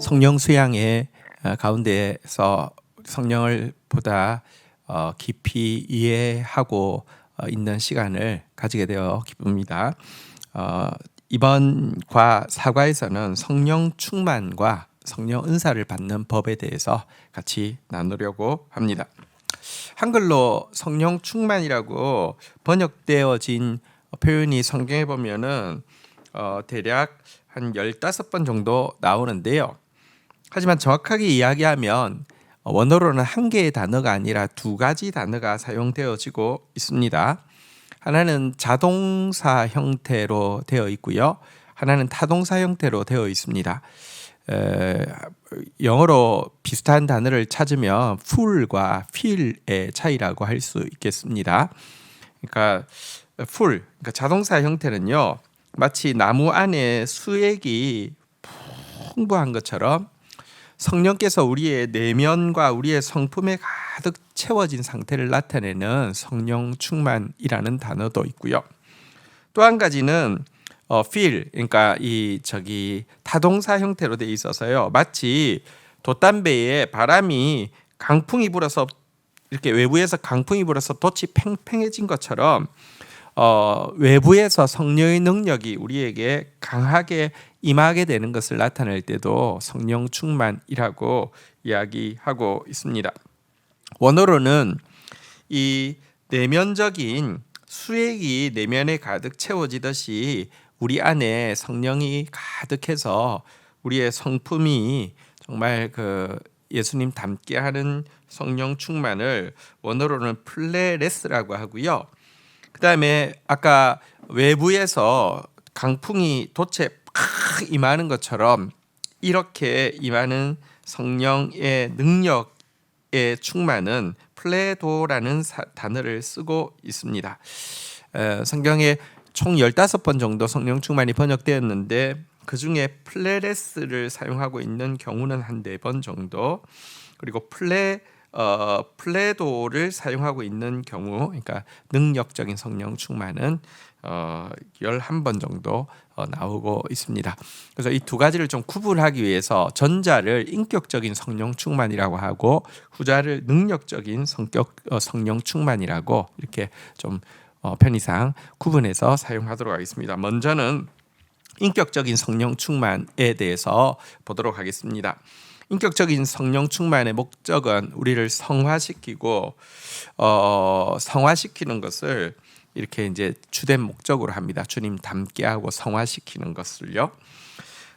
성령 수양의 가운데에서 성령을 보다 깊이 이해하고 있는 시간을 가지게 되어 기쁩니다. 이번 사과에서는 성령 충만과 성령 은사를 받는 법에 대해서 같이 나누려고 합니다. 한글로 성령 충만이라고 번역되어진 표현이 성경에 보면은 대략 한 15번 정도 나오는데요. 하지만 정확하게 이야기하면 원어로는 한 개의 단어가 아니라 두 가지 단어가 사용되어지고 있습니다. 하나는 자동사 형태로 되어 있고요. 하나는 타동사 형태로 되어 있습니다. 영어로 비슷한 단어를 찾으면 full과 fill의 차이라고 할 수 있겠습니다. 그러니까 full, 그러니까 자동사 형태는요, 마치 나무 안에 수액이 풍부한 것처럼 성령께서 우리의 내면과 우리의 성품에 가득 채워진 상태를 나타내는 성령 충만이라는 단어도 있고요. 또 한 가지는 feel, 그러니까 타동사 형태로 돼 있어서요. 마치 돛담배에 바람이 강풍이 불어서 이렇게 외부에서 강풍이 불어서 돛이 팽팽해진 것처럼 외부에서 성령의 능력이 우리에게 강하게 임하게 되는 것을 나타낼 때도 성령 충만이라고 이야기하고 있습니다. 원어로는 이 내면적인 수액이 내면에 가득 채워지듯이 우리 안에 성령이 가득해서 우리의 성품이 정말 예수님 닮게 하는 성령 충만을 원어로는 플레레스라고 하고요. 그 다음에 아까 외부에서 강풍이 돛에 팍 임하는 것처럼 이렇게 임하는 성령의 능력의 충만은 플레도라는 단어를 쓰고 있습니다. 성경에 총 15번 정도 성령 충만이 번역되었는데 그 중에 플레레스를 사용하고 있는 경우는 한 4번 정도, 그리고 플레도를 사용하고 있는 경우, 그러니까 능력적인 성령 충만은 11번 정도 나오고 있습니다. 그래서 이 두 가지를 좀 구분하기 위해서 전자를 인격적인 성령 충만이라고 하고 후자를 능력적인 성령 충만이라고 이렇게 좀 편의상 구분해서 사용하도록 하겠습니다. 먼저는 인격적인 성령 충만에 대해서 보도록 하겠습니다. 인격적인 성령 충만의 목적은 우리를 성화시키고 성화시키는 것을 이렇게 이제 주된 목적으로 합니다. 주님 닮게 하고 성화시키는 것을요.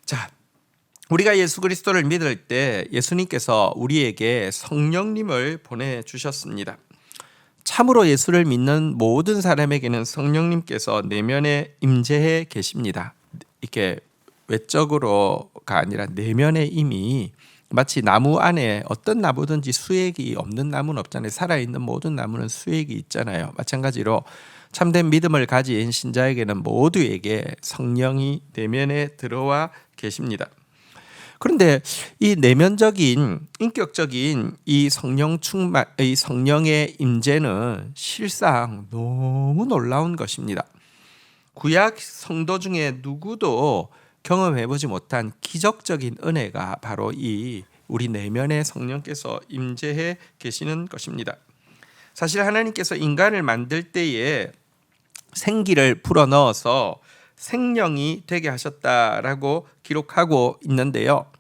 자, 우리가 예수 그리스도를 믿을 때 예수님께서 우리에게 성령님을 보내주셨습니다. 참으로 예수를 믿는 모든 사람에게는 성령님께서 내면에 임재해 계십니다. 이렇게 외적으로가 아니라 내면에 이미 마치 나무 안에 어떤 나무든지 수액이 없는 나무는 없잖아요. 살아있는 모든 나무는 수액이 있잖아요. 마찬가지로 참된 믿음을 가진 신자에게는 모두에게 성령이 내면에 들어와 계십니다. 그런데 이 내면적인 인격적인 이 성령 충만, 이 성령의 임재는 실상 너무 놀라운 것입니다. 구약 성도 중에 누구도 경험해보지 못한 기적적인 은혜가 바로 이 우리 내면에 성령께서 임재해 계시는 것입니다. 사실 하나님께서 인간을 만들 때에 생기를 불어넣어서 생명이 되게 하셨다라고 기록하고 있는데요.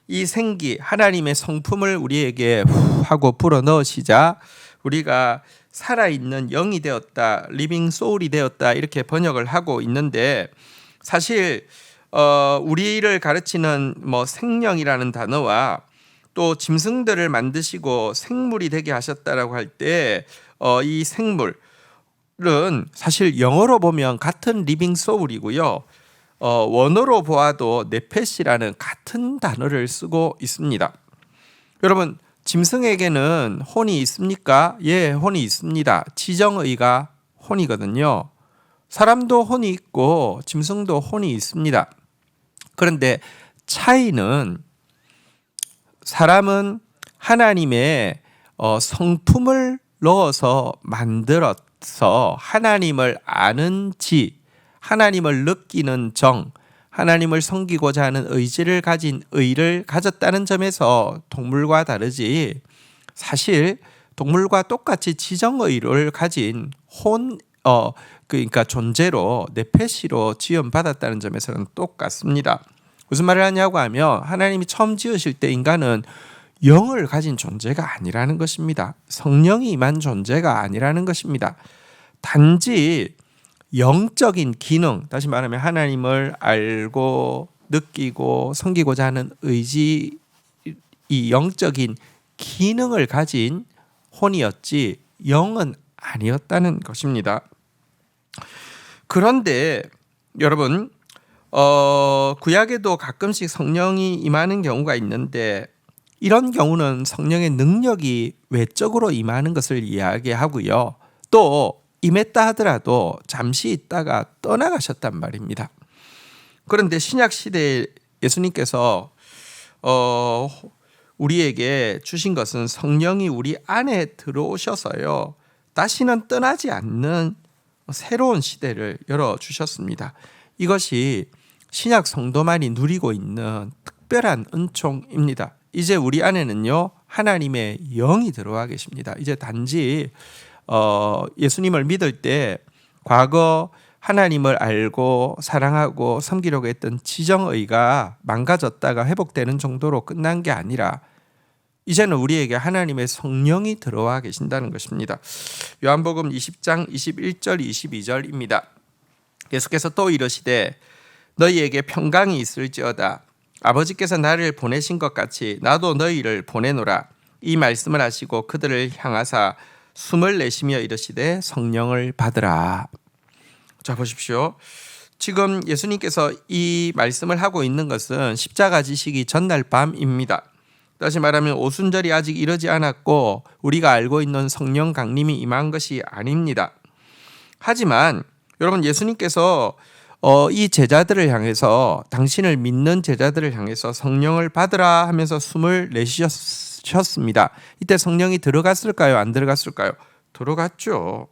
이 생기, 하나님의 성품을 우리에게 하고 불어넣으시자 우리가 살아있는 영이 되었다, 리빙 소울이 되었다 이렇게 번역을 하고 있는데, 사실 우리를 가르치는 생명이라는 단어와 또 짐승들을 만드시고 생물이 되게 하셨다라고 할 때 이 생물은 사실 영어로 보면 같은 리빙 소울이고요. 원어로 보아도 네펫이라는 같은 단어를 쓰고 있습니다. 여러분, 짐승에게는 혼이 있습니까? 예, 혼이 있습니다. 지정의가 혼이거든요. 사람도 혼이 있고 짐승도 혼이 있습니다. 그런데 차이는 사람은 하나님의 성품을 넣어서 만들어서 하나님을 아는 지, 하나님을 느끼는 정, 하나님을 섬기고자 하는 의지를 가진 의를 가졌다는 점에서 동물과 다르지, 사실 동물과 똑같이 지정의를 가진 그러니까 존재로 네페시로 지음받았다는 점에서는 똑같습니다. 무슨 말을 하냐고 하면 하나님이 처음 지으실 때 인간은 영을 가진 존재가 아니라는 것입니다. 성령이 임한 존재가 아니라는 것입니다. 단지 영적인 기능, 다시 말하면 하나님을 알고 느끼고 섬기고자 하는 의지, 이 영적인 기능을 가진 혼이었지 영은 아니었다는 것입니다. 그런데 여러분, 구약에도 가끔씩 성령이 임하는 경우가 있는데, 이런 경우는 성령의 능력이 외적으로 임하는 것을 이야기하고요. 또 임했다 하더라도 잠시 있다가 떠나가셨단 말입니다. 그런데 신약 시대에 예수님께서 우리에게 주신 것은 성령이 우리 안에 들어오셔서요, 다시는 떠나지 않는 새로운 시대를 열어주셨습니다. 이것이 신약 성도만이 누리고 있는 특별한 은총입니다. 이제 우리 안에는요, 하나님의 영이 들어와 계십니다. 이제 단지 예수님을 믿을 때 과거 하나님을 알고 사랑하고 섬기려고 했던 지정의가 망가졌다가 회복되는 정도로 끝난 게 아니라 이제는 우리에게 하나님의 성령이 들어와 계신다는 것입니다. 요한복음 20장 21절 22절입니다. 예수께서 또 이르시되 너희에게 평강이 있을지어다. 아버지께서 나를 보내신 것 같이 나도 너희를 보내노라. 이 말씀을 하시고 그들을 향하사 숨을 내쉬며 이르시되 성령을 받으라. 자, 보십시오. 지금 예수님께서 이 말씀을 하고 있는 것은 십자가 지시기 전날 밤입니다. 다시 말하면 오순절이 아직 이르지 않았고 우리가 알고 있는 성령 강림이 임한 것이 아닙니다. 하지만 여러분, 예수님께서 이 제자들을 향해서, 당신을 믿는 제자들을 향해서 성령을 받으라 하면서 숨을 내쉬셨습니다. 이때 성령이 들어갔을까요? 안 들어갔을까요? 들어갔죠.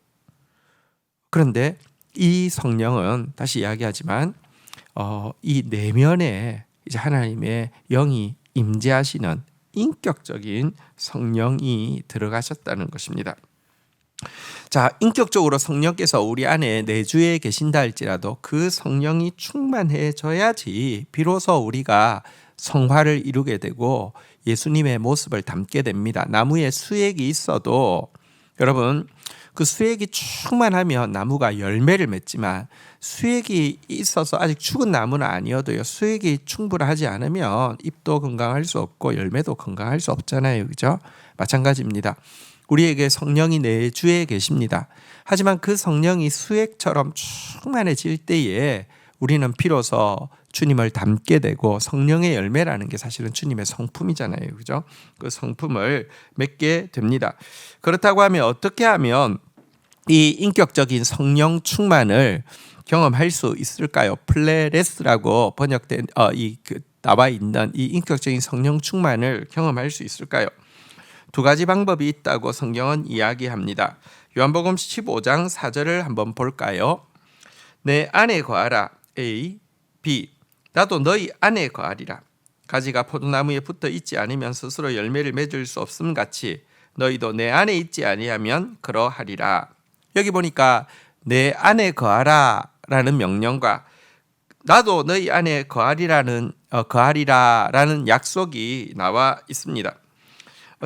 그런데 이 성령은 다시 이야기하지만 이 내면에 이제 하나님의 영이 임재하시는 인격적인 성령이 들어가셨다는 것입니다. 자, 인격적으로 성령께서 우리 안에 내주에 계신다 할지라도 그 성령이 충만해져야지 비로소 우리가 성화를 이루게 되고 예수님의 모습을 담게 됩니다. 나무에 수액이 있어도 여러분, 그 수액이 충만하면 나무가 열매를 맺지만 수액이 있어서 아직 죽은 나무는 아니어도요, 수액이 충분하지 않으면 잎도 건강할 수 없고 열매도 건강할 수 없잖아요. 그죠? 마찬가지입니다. 우리에게 성령이 내주에 계십니다. 하지만 그 성령이 수액처럼 충만해질 때에 우리는 비로소 주님을 닮게 되고, 성령의 열매라는 게 사실은 주님의 성품이잖아요. 그죠? 그 성품을 맺게 됩니다. 그렇다고 하면 어떻게 하면 이 인격적인 성령 충만을 경험할 수 있을까요? 플레레스라고 번역된 나와 있는 이 인격적인 성령 충만을 경험할 수 있을까요? 두 가지 방법이 있다고 성경은 이야기합니다. 요한복음 15장 4절을 한번 볼까요? 내 안에 거하라. A, B. 나도 너희 안에 거하리라. 가지가 포도나무에 붙어 있지 않으면 스스로 열매를 맺을 수 없음 같이 너희도 내 안에 있지 아니하면 그러하리라. 여기 보니까 내 안에 거하라 라는 명령과 나도 너희 안에 거하리라는 약속이 나와 있습니다.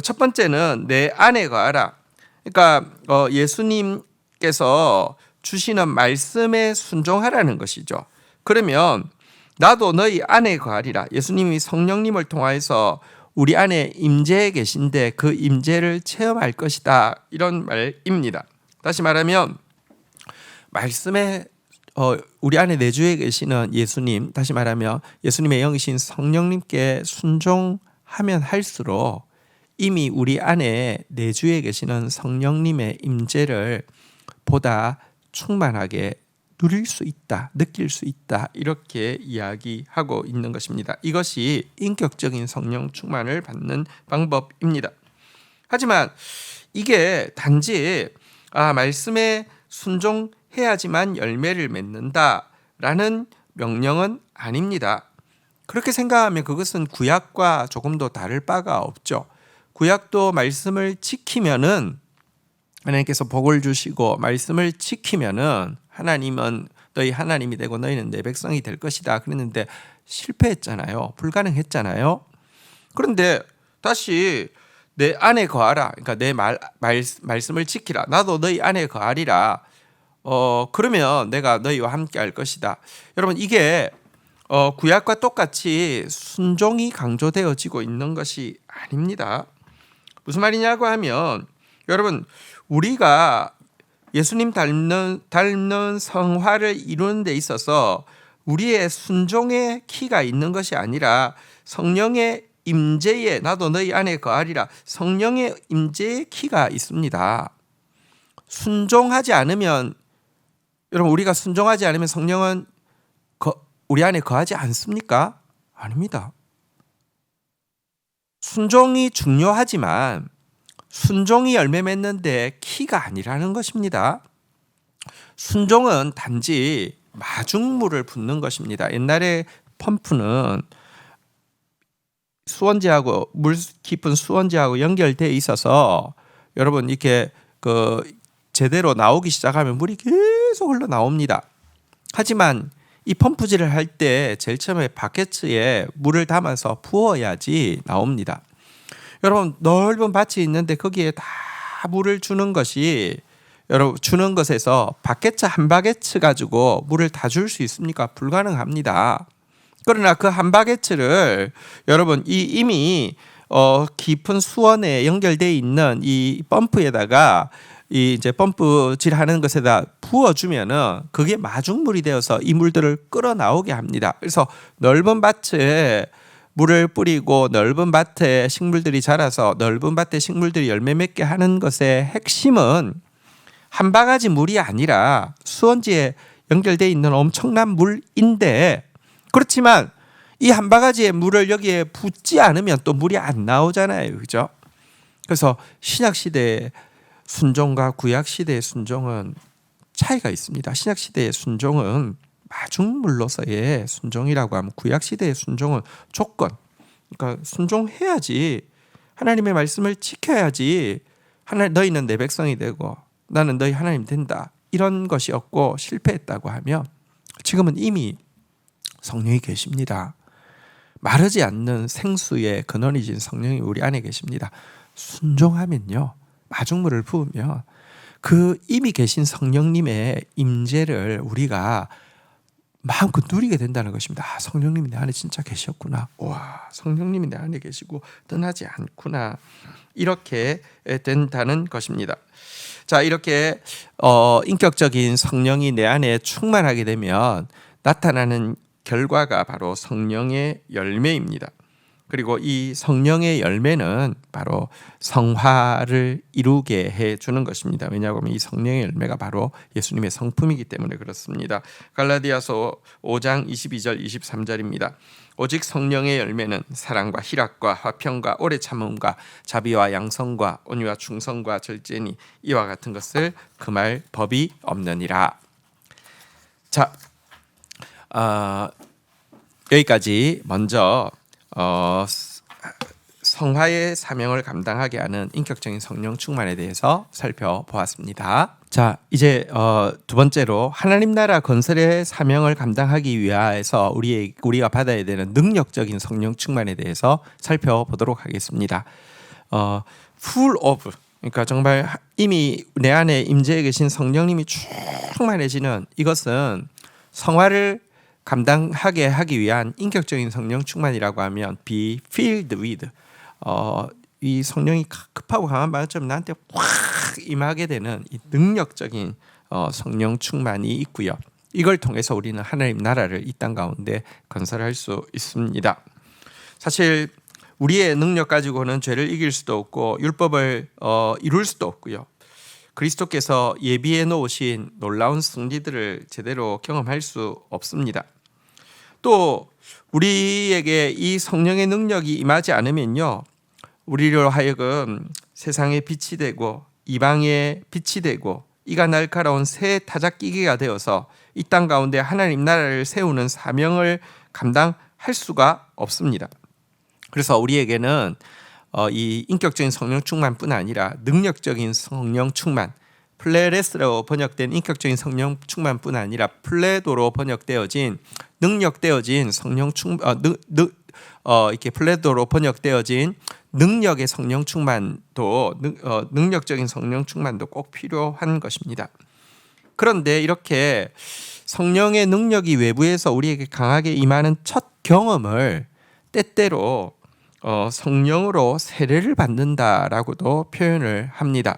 첫 번째는 내 안에 거하라. 그러니까 예수님께서 주시는 말씀에 순종하라는 것이죠. 그러면 나도 너희 안에 거하리라. 예수님이 성령님을 통하여서 우리 안에 임재해 계신데 그 임재를 체험할 것이다, 이런 말입니다. 다시 말하면 말씀에 우리 안에 내주에 계시는 예수님, 다시 말하면 예수님의 영이신 성령님께 순종하면 할수록 이미 우리 안에 내주에 계시는 성령님의 임재를 보다 충만하게 누릴 수 있다, 느낄 수 있다, 이렇게 이야기하고 있는 것입니다. 이것이 인격적인 성령 충만을 받는 방법입니다. 하지만 이게 단지 말씀에 순종해야지만 열매를 맺는다라는 명령은 아닙니다. 그렇게 생각하면 그것은 구약과 조금도 다를 바가 없죠. 구약도 말씀을 지키면은 하나님께서 복을 주시고 말씀을 지키면은 하나님은 너희 하나님이 되고 너희는 내 백성이 될 것이다 그랬는데 실패했잖아요. 불가능했잖아요. 그런데 다시 내 안에 거하라. 그러니까 내 말씀을 지키라. 나도 너희 안에 거하리라. 그러면 내가 너희와 함께 할 것이다. 여러분 이게 구약과 똑같이 순종이 강조되어지고 있는 것이 아닙니다. 무슨 말이냐고 하면 여러분 우리가 예수님 닮는 성화를 이루는 데 있어서 우리의 순종의 키가 있는 것이 아니라 성령의 임재에 나도 너희 안에 거하리라. 성령의 임재의 키가 있습니다. 순종하지 않으면 여러분 우리가 순종하지 않으면 성령은 우리 안에 거하지 않습니까? 아닙니다. 순종이 중요하지만 순종이 열매 맺는데 키가 아니라는 것입니다. 순종은 단지 마중물을 붓는 것입니다. 옛날에 펌프는 수원지하고 물 깊은 수원지하고 연결되어 있어서 여러분 이렇게 제대로 나오기 시작하면 물이 계속 흘러나옵니다. 하지만 이 펌프질을 할 때 제일 처음에 바켓에 물을 담아서 부어야지 나옵니다. 여러분 넓은 밭이 있는데 거기에 다 물을 주는 것이 여러분 주는 것에서 바켓 한 바켓 가지고 물을 다 줄 수 있습니까? 불가능합니다. 그러나 그 한 바켓을 여러분 이미 깊은 수원에 연결되어 있는 이 펌프에다가 이제 펌프질 하는 것에다 부어주면은 그게 마중물이 되어서 이 물들을 끌어나오게 합니다. 그래서 넓은 밭에 물을 뿌리고 넓은 밭에 식물들이 자라서 넓은 밭에 식물들이 열매 맺게 하는 것의 핵심은 한 바가지 물이 아니라 수원지에 연결되어 있는 엄청난 물인데 그렇지만 이 한 바가지의 물을 여기에 붓지 않으면 또 물이 안 나오잖아요. 그죠? 그래서 신약 시대의 순종과 구약 시대의 순종은 차이가 있습니다. 신약 시대의 순종은 마중물로서의 순종이라고 하면 구약 시대의 순종은 조건. 그러니까 순종해야지. 하나님의 말씀을 지켜야지. 너희는 내 백성이 되고 나는 너희 하나님 된다. 이런 것이었고 실패했다고 하면 지금은 이미 성령이 계십니다. 마르지 않는 생수의 근원이신 성령이 우리 안에 계십니다. 순종하면요. 마중물을 부으면 그 이미 계신 성령님의 임재를 우리가 마음껏 누리게 된다는 것입니다. 성령님이 내 안에 진짜 계셨구나. 와, 성령님이 내 안에 계시고 떠나지 않구나. 이렇게 된다는 것입니다. 자, 이렇게 인격적인 성령이 내 안에 충만하게 되면 나타나는 결과가 바로 성령의 열매입니다. 그리고 이 성령의 열매는 바로 성화를 이루게 해주는 것입니다. 왜냐하면 이 성령의 열매가 바로 예수님의 성품이기 때문에 그렇습니다. 갈라디아서 5장 22절 23절입니다. 오직 성령의 열매는 사랑과 희락과 화평과 오래 참음과 자비와 양성과 온유와 충성과 절제니 이와 같은 것을 금할 법이 없느니라. 자, 여기까지 먼저 성화의 사명을 감당하게 하는 인격적인 성령 충만에 대해서 살펴보았습니다. 자, 이제 두 번째로 하나님 나라 건설의 사명을 감당하기 위해서 우리가 받아야 되는 능력적인 성령 충만에 대해서 살펴보도록 하겠습니다. full of, 그러니까 정말 이미 내 안에 임재해 계신 성령님이 충만해지는 이것은 성화를 감당하게 하기 위한 인격적인 성령 충만이라고 하면 be filled with, 이 성령이 급하고 강한 마음처럼 나한테 확 임하게 되는 이 능력적인 성령 충만이 있고요. 이걸 통해서 우리는 하나님 나라를 이 땅 가운데 건설할 수 있습니다. 사실 우리의 능력 가지고는 죄를 이길 수도 없고 율법을 이룰 수도 없고요. 그리스도께서 예비해 놓으신 놀라운 승리들을 제대로 경험할 수 없습니다. 또 우리에게 이 성령의 능력이 임하지 않으면요, 우리로 하여금 세상의 빛이 되고 이방의 빛이 되고 이가 날카로운 새 타작기계가 되어서 이 땅 가운데 하나님 나라를 세우는 사명을 감당할 수가 없습니다. 그래서 우리에게는 이 인격적인 성령 충만뿐 아니라 능력적인 성령 충만, 플레레스라고 번역된 인격적인 성령 충만뿐 아니라 플레도로 번역되어진 능력되어진 성령 이렇게 플레도로 번역되어진 능력의 성령 충만도 능력적인 성령 충만도 꼭 필요한 것입니다. 그런데 이렇게 성령의 능력이 외부에서 우리에게 강하게 임하는 첫 경험을 때때로 성령으로 세례를 받는다라고도 표현을 합니다.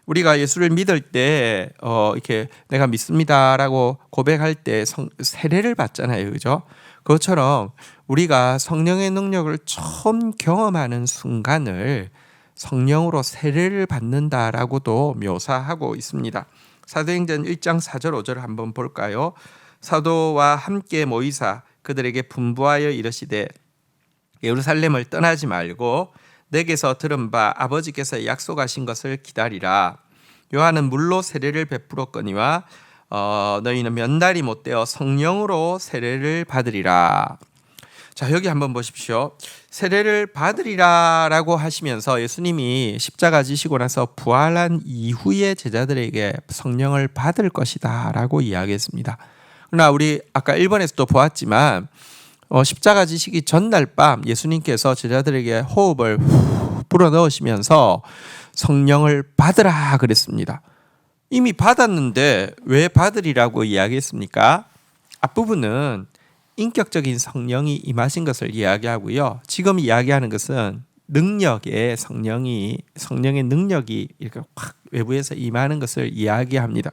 우리가 예수를 믿을 때 이렇게 내가 믿습니다라고 고백할 때 세례를 받잖아요, 그죠? 그것처럼 우리가 성령의 능력을 처음 경험하는 순간을 성령으로 세례를 받는다라고도 묘사하고 있습니다. 사도행전 1장 4절 5절 한번 볼까요? 사도와 함께 모이사 그들에게 분부하여 이르시되 예루살렘을 떠나지 말고 내게서 들은 바 아버지께서 약속하신 것을 기다리라. 요한은 물로 세례를 베풀었거니와 너희는 몇 날이 못되어 성령으로 세례를 받으리라. 자, 여기 한번 보십시오. 세례를 받으리라라고 하시면서 예수님이 십자가 지시고 나서 부활한 이후에 제자들에게 성령을 받을 것이다라고 이야기했습니다. 그러나 우리 아까 1번에서도 보았지만 십자가 지시기 전날 밤 예수님께서 제자들에게 호흡을 불어 넣으시면서 성령을 받으라 그랬습니다. 이미 받았는데 왜 받으리라고 이야기했습니까? 앞부분은 인격적인 성령이 임하신 것을 이야기하고요. 지금 이야기하는 것은 능력의 성령의 능력이 이렇게 확 외부에서 임하는 것을 이야기합니다.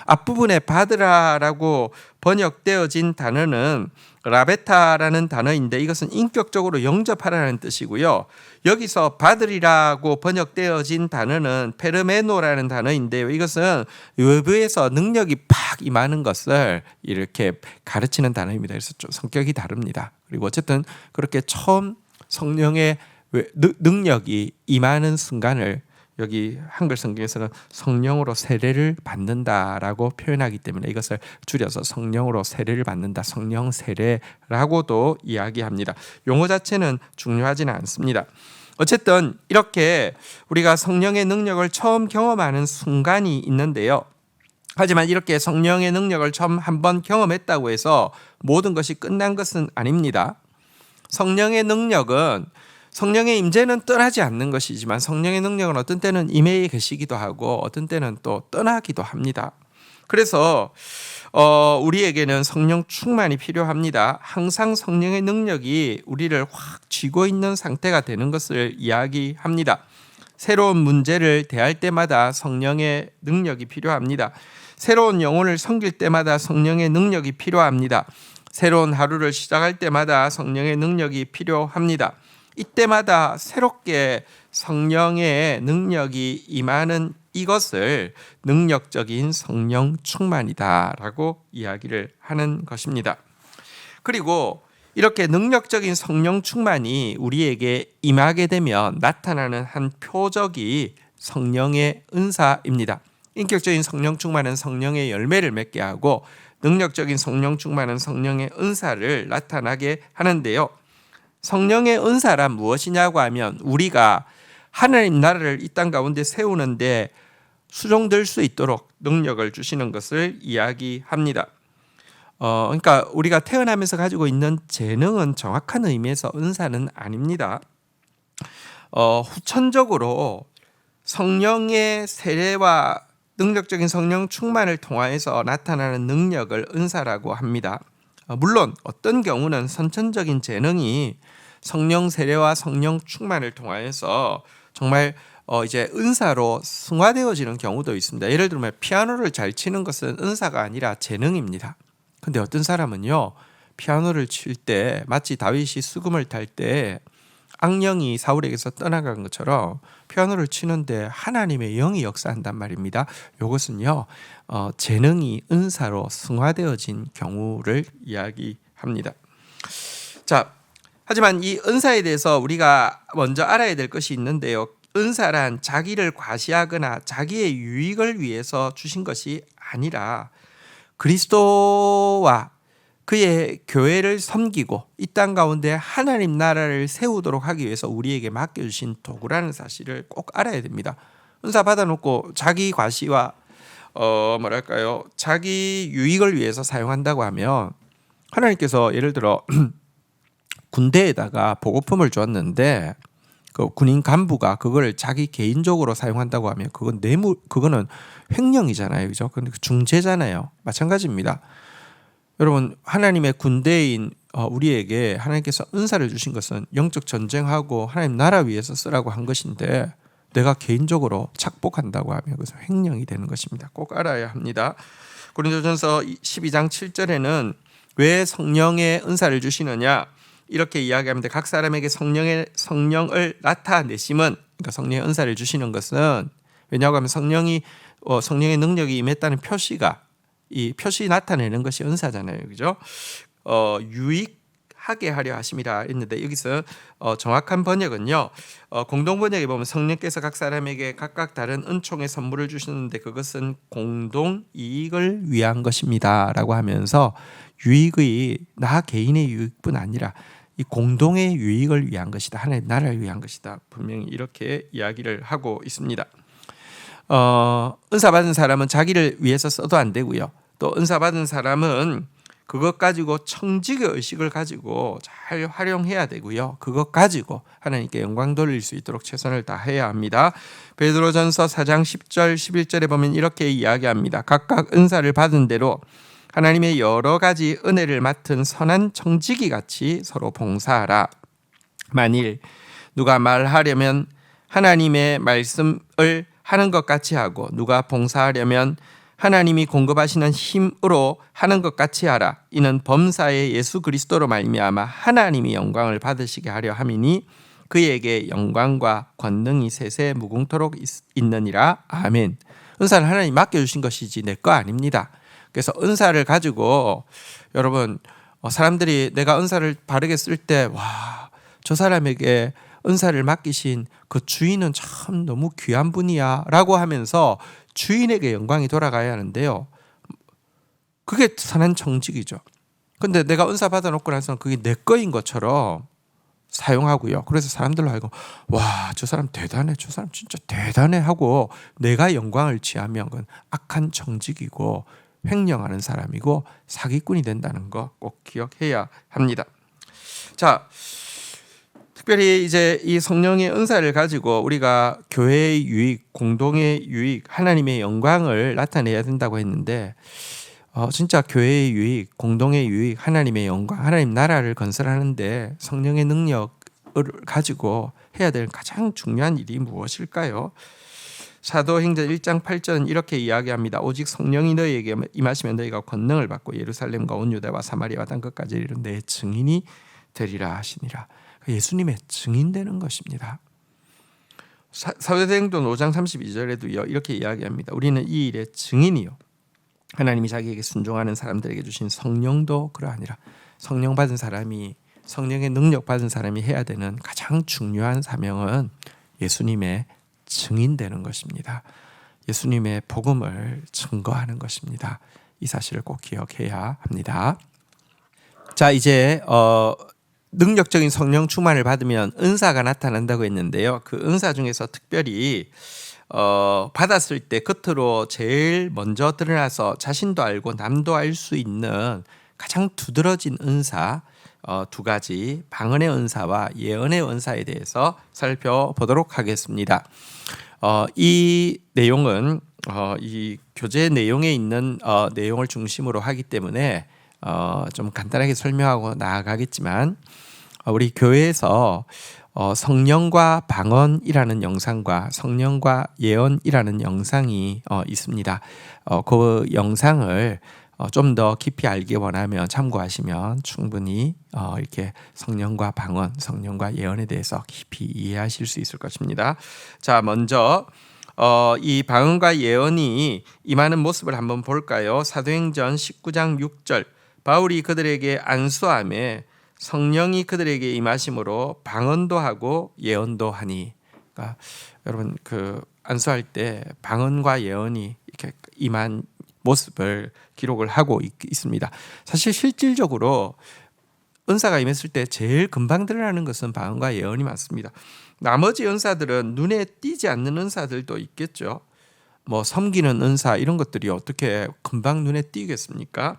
앞부분에 받으라라고 번역되어진 단어는 라베타라는 단어인데 이것은 인격적으로 영접하라는 뜻이고요. 여기서 받으리라고 번역되어진 단어는 페르메노라는 단어인데요. 이것은 외부에서 능력이 팍 임하는 것을 이렇게 가르치는 단어입니다. 그래서 좀 성격이 다릅니다. 그리고 어쨌든 그렇게 처음 성령의 능력이 임하는 순간을 여기 한글 성경에서는 성령으로 세례를 받는다라고 표현하기 때문에 이것을 줄여서 성령으로 세례를 받는다, 성령 세례라고도 이야기합니다. 용어 자체는 중요하지는 않습니다. 어쨌든 이렇게 우리가 성령의 능력을 처음 경험하는 순간이 있는데요. 하지만 이렇게 성령의 능력을 처음 한번 경험했다고 해서 모든 것이 끝난 것은 아닙니다. 성령의 능력은 성령의 임재는 떠나지 않는 것이지만 성령의 능력은 어떤 때는 임해 계시기도 하고 어떤 때는 또 떠나기도 합니다. 그래서 우리에게는 성령 충만이 필요합니다. 항상 성령의 능력이 우리를 확 쥐고 있는 상태가 되는 것을 이야기합니다. 새로운 문제를 대할 때마다 성령의 능력이 필요합니다. 새로운 영혼을 섬길 때마다 성령의 능력이 필요합니다. 새로운 하루를 시작할 때마다 성령의 능력이 필요합니다. 이때마다 새롭게 성령의 능력이 임하는 이것을 능력적인 성령 충만이다라고 이야기를 하는 것입니다. 그리고 이렇게 능력적인 성령 충만이 우리에게 임하게 되면 나타나는 한 표적이 성령의 은사입니다. 인격적인 성령 충만은 성령의 열매를 맺게 하고 능력적인 성령 충만은 성령의 은사를 나타나게 하는데요. 성령의 은사란 무엇이냐고 하면 우리가 하나님 나라를 이 땅 가운데 세우는데 수종될 수 있도록 능력을 주시는 것을 이야기합니다. 그러니까 우리가 태어나면서 가지고 있는 재능은 정확한 의미에서 은사는 아닙니다. 후천적으로 성령의 세례와 능력적인 성령 충만을 통하여서 나타나는 능력을 은사라고 합니다. 물론 어떤 경우는 선천적인 재능이 성령 세례와 성령 충만을 통하여서 정말 이제 은사로 승화되어지는 경우도 있습니다. 예를 들면 피아노를 잘 치는 것은 은사가 아니라 재능입니다. 근데 어떤 사람은요, 피아노를 칠 때 마치 다윗이 수금을 탈 때 악령이 사울에게서 떠나간 것처럼 피아노를 치는데 하나님의 영이 역사한단 말입니다. 이것은요, 재능이 은사로 승화되어진 경우를 이야기합니다. 자, 하지만 이 은사에 대해서 우리가 먼저 알아야 될 것이 있는데요. 은사란 자기를 과시하거나 자기의 유익을 위해서 주신 것이 아니라 그리스도와 그의 교회를 섬기고 이 땅 가운데 하나님 나라를 세우도록 하기 위해서 우리에게 맡겨주신 도구라는 사실을 꼭 알아야 됩니다. 은사 받아놓고 자기 과시와 자기 유익을 위해서 사용한다고 하면, 하나님께서 예를 들어 군대에다가 보급품을 줬는데 그 군인 간부가 그걸 자기 개인적으로 사용한다고 하면 그거는 횡령이잖아요, 그죠? 근데 중재잖아요. 마찬가지입니다. 여러분, 하나님의 군대인 우리에게 하나님께서 은사를 주신 것은 영적 전쟁하고 하나님 나라 위해서 쓰라고 한 것인데, 내가 개인적으로 착복한다고 하면 그것은 횡령이 되는 것입니다. 꼭 알아야 합니다. 고린도전서 12장 7절에는 왜 성령의 은사를 주시느냐 이렇게 이야기합니다. 각 사람에게 성령을 나타내심은, 그러니까 성령의 은사를 주시는 것은, 왜냐하고 하면 성령의 능력이 임했다는 표시가, 이 표시 나타내는 것이 은사잖아요, 그죠? 유익하게 하려 하심이라 했는데, 여기서 정확한 번역은요, 공동 번역에 보면 성령께서 각 사람에게 각각 다른 은총의 선물을 주시는데 그것은 공동 이익을 위한 것입니다라고 하면서, 유익의 나 개인의 유익뿐 아니라 이 공동의 유익을 위한 것이다, 하나님의 나라를 위한 것이다, 분명히 이렇게 이야기를 하고 있습니다. 은사 받은 사람은 자기를 위해서 써도 안 되고요. 또 은사 받은 사람은 그것 가지고 청지기 의식을 가지고 잘 활용해야 되고요. 그것 가지고 하나님께 영광 돌릴 수 있도록 최선을 다해야 합니다. 베드로전서 4장 10절 11절에 보면 이렇게 이야기합니다. 각각 은사를 받은 대로 하나님의 여러 가지 은혜를 맡은 선한 청지기 같이 서로 봉사하라. 만일 누가 말하려면 하나님의 말씀을 하는 것 같이 하고, 누가 봉사하려면 하나님이 공급하시는 힘으로 하는 것 같이 하라. 이는 범사의 예수 그리스도로 말미암아 하나님이 영광을 받으시게 하려 함이니 그에게 영광과 권능이 세세 무궁토록 있느니라. 아멘. 은사는 하나님 맡겨주신 것이지 내 거 아닙니다. 그래서 은사를 가지고 여러분, 사람들이 내가 은사를 바르게 쓸 때, 와, 저 사람에게 은사를 맡기신 그 주인은 참 너무 귀한 분이야 라고 하면서 주인에게 영광이 돌아가야 하는데요, 그게 선한 청직이죠. 근데 내가 은사 받아놓고 나서 그게 내 거인 것처럼 사용하고요. 그래서 사람들로 하여금, 와, 저 사람 대단해, 저 사람 진짜 대단해 하고 내가 영광을 취하면 그건 악한 청직이고 횡령하는 사람이고 사기꾼이 된다는 거 꼭 기억해야 합니다. 자, 특별히 이제 이 성령의 은사를 가지고 우리가 교회의 유익, 공동의 유익, 하나님의 영광을 나타내야 된다고 했는데, 진짜 교회의 유익, 공동의 유익, 하나님의 영광, 하나님 나라를 건설하는데 성령의 능력을 가지고 해야 될 가장 중요한 일이 무엇일까요? 사도행전 1장 8절은 이렇게 이야기합니다. 오직 성령이 너희에게 임하시면 너희가 권능을 받고 예루살렘과 온 유다와 사마리아와 땅 끝까지 이르는 내 증인이 되리라 하시니라. 예수님의 증인되는 것입니다. 사도행전 5장 32절에도요 이렇게 이야기합니다. 우리는 이 일의 증인이요, 하나님이 자기에게 순종하는 사람들에게 주신 성령도 그러하니라. 성령 받은 사람이, 성령의 능력 받은 사람이 해야 되는 가장 중요한 사명은 예수님의 증인되는 것입니다. 예수님의 복음을 증거하는 것입니다. 이 사실을 꼭 기억해야 합니다. 자, 이제 능력적인 성령 충만을 받으면 은사가 나타난다고 했는데요. 그 은사 중에서 특별히 받았을 때 겉으로 제일 먼저 드러나서 자신도 알고 남도 알 수 있는 가장 두드러진 은사 두 가지, 방언의 은사와 예언의 은사에 대해서 살펴보도록 하겠습니다. 이 내용은 이 교재 내용에 있는 내용을 중심으로 하기 때문에 좀 간단하게 설명하고 나아가겠지만, 우리 교회에서 성령과 방언이라는 영상과 성령과 예언이라는 영상이 있습니다. 그 영상을 좀 더 깊이 알기 원하면 참고하시면 충분히 이렇게 성령과 방언, 성령과 예언에 대해서 깊이 이해하실 수 있을 것입니다. 자, 먼저 이 방언과 예언이 임하는 모습을 한번 볼까요? 사도행전 19장 6절, 바울이 그들에게 안수하며 성령이 그들에게 임하심으로 방언도 하고 예언도 하니. 여러분 안수할 때 방언과 예언이 이렇게 임한 모습을 기록을 하고 있습니다. 사실 실질적으로 은사가 임했을 때 제일 금방 드러나는 것은 방언과 예언이 많습니다. 나머지 은사들은 눈에 띄지 않는 은사들도 있겠죠. 뭐 섬기는 은사 이런 것들이 어떻게 금방 눈에 띄겠습니까?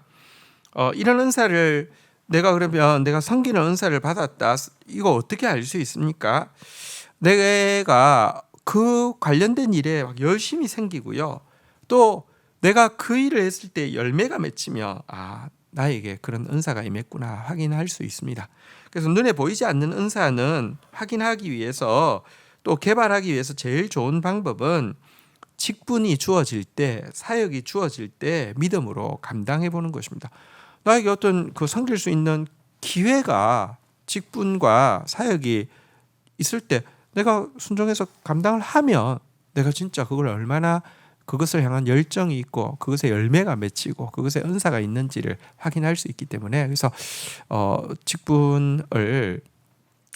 이런 은사를 내가 섬기는 은사를 받았다. 이거 어떻게 알 수 있습니까? 내가 그 관련된 일에 막 열심히 생기고요. 또 내가 그 일을 했을 때 열매가 맺히며 나에게 그런 은사가 임했구나 확인할 수 있습니다. 그래서 눈에 보이지 않는 은사는 확인하기 위해서 또 개발하기 위해서 제일 좋은 방법은 직분이 주어질 때, 사역이 주어질 때 믿음으로 감당해 보는 것입니다. 나에게 어떤 섬길 수 있는 기회가, 직분과 사역이 있을 때 내가 순종해서 감당을 하면 내가 진짜 그걸 얼마나 그것을 향한 열정이 있고 그것에 열매가 맺히고 그것에 은사가 있는지를 확인할 수 있기 때문에, 그래서 직분을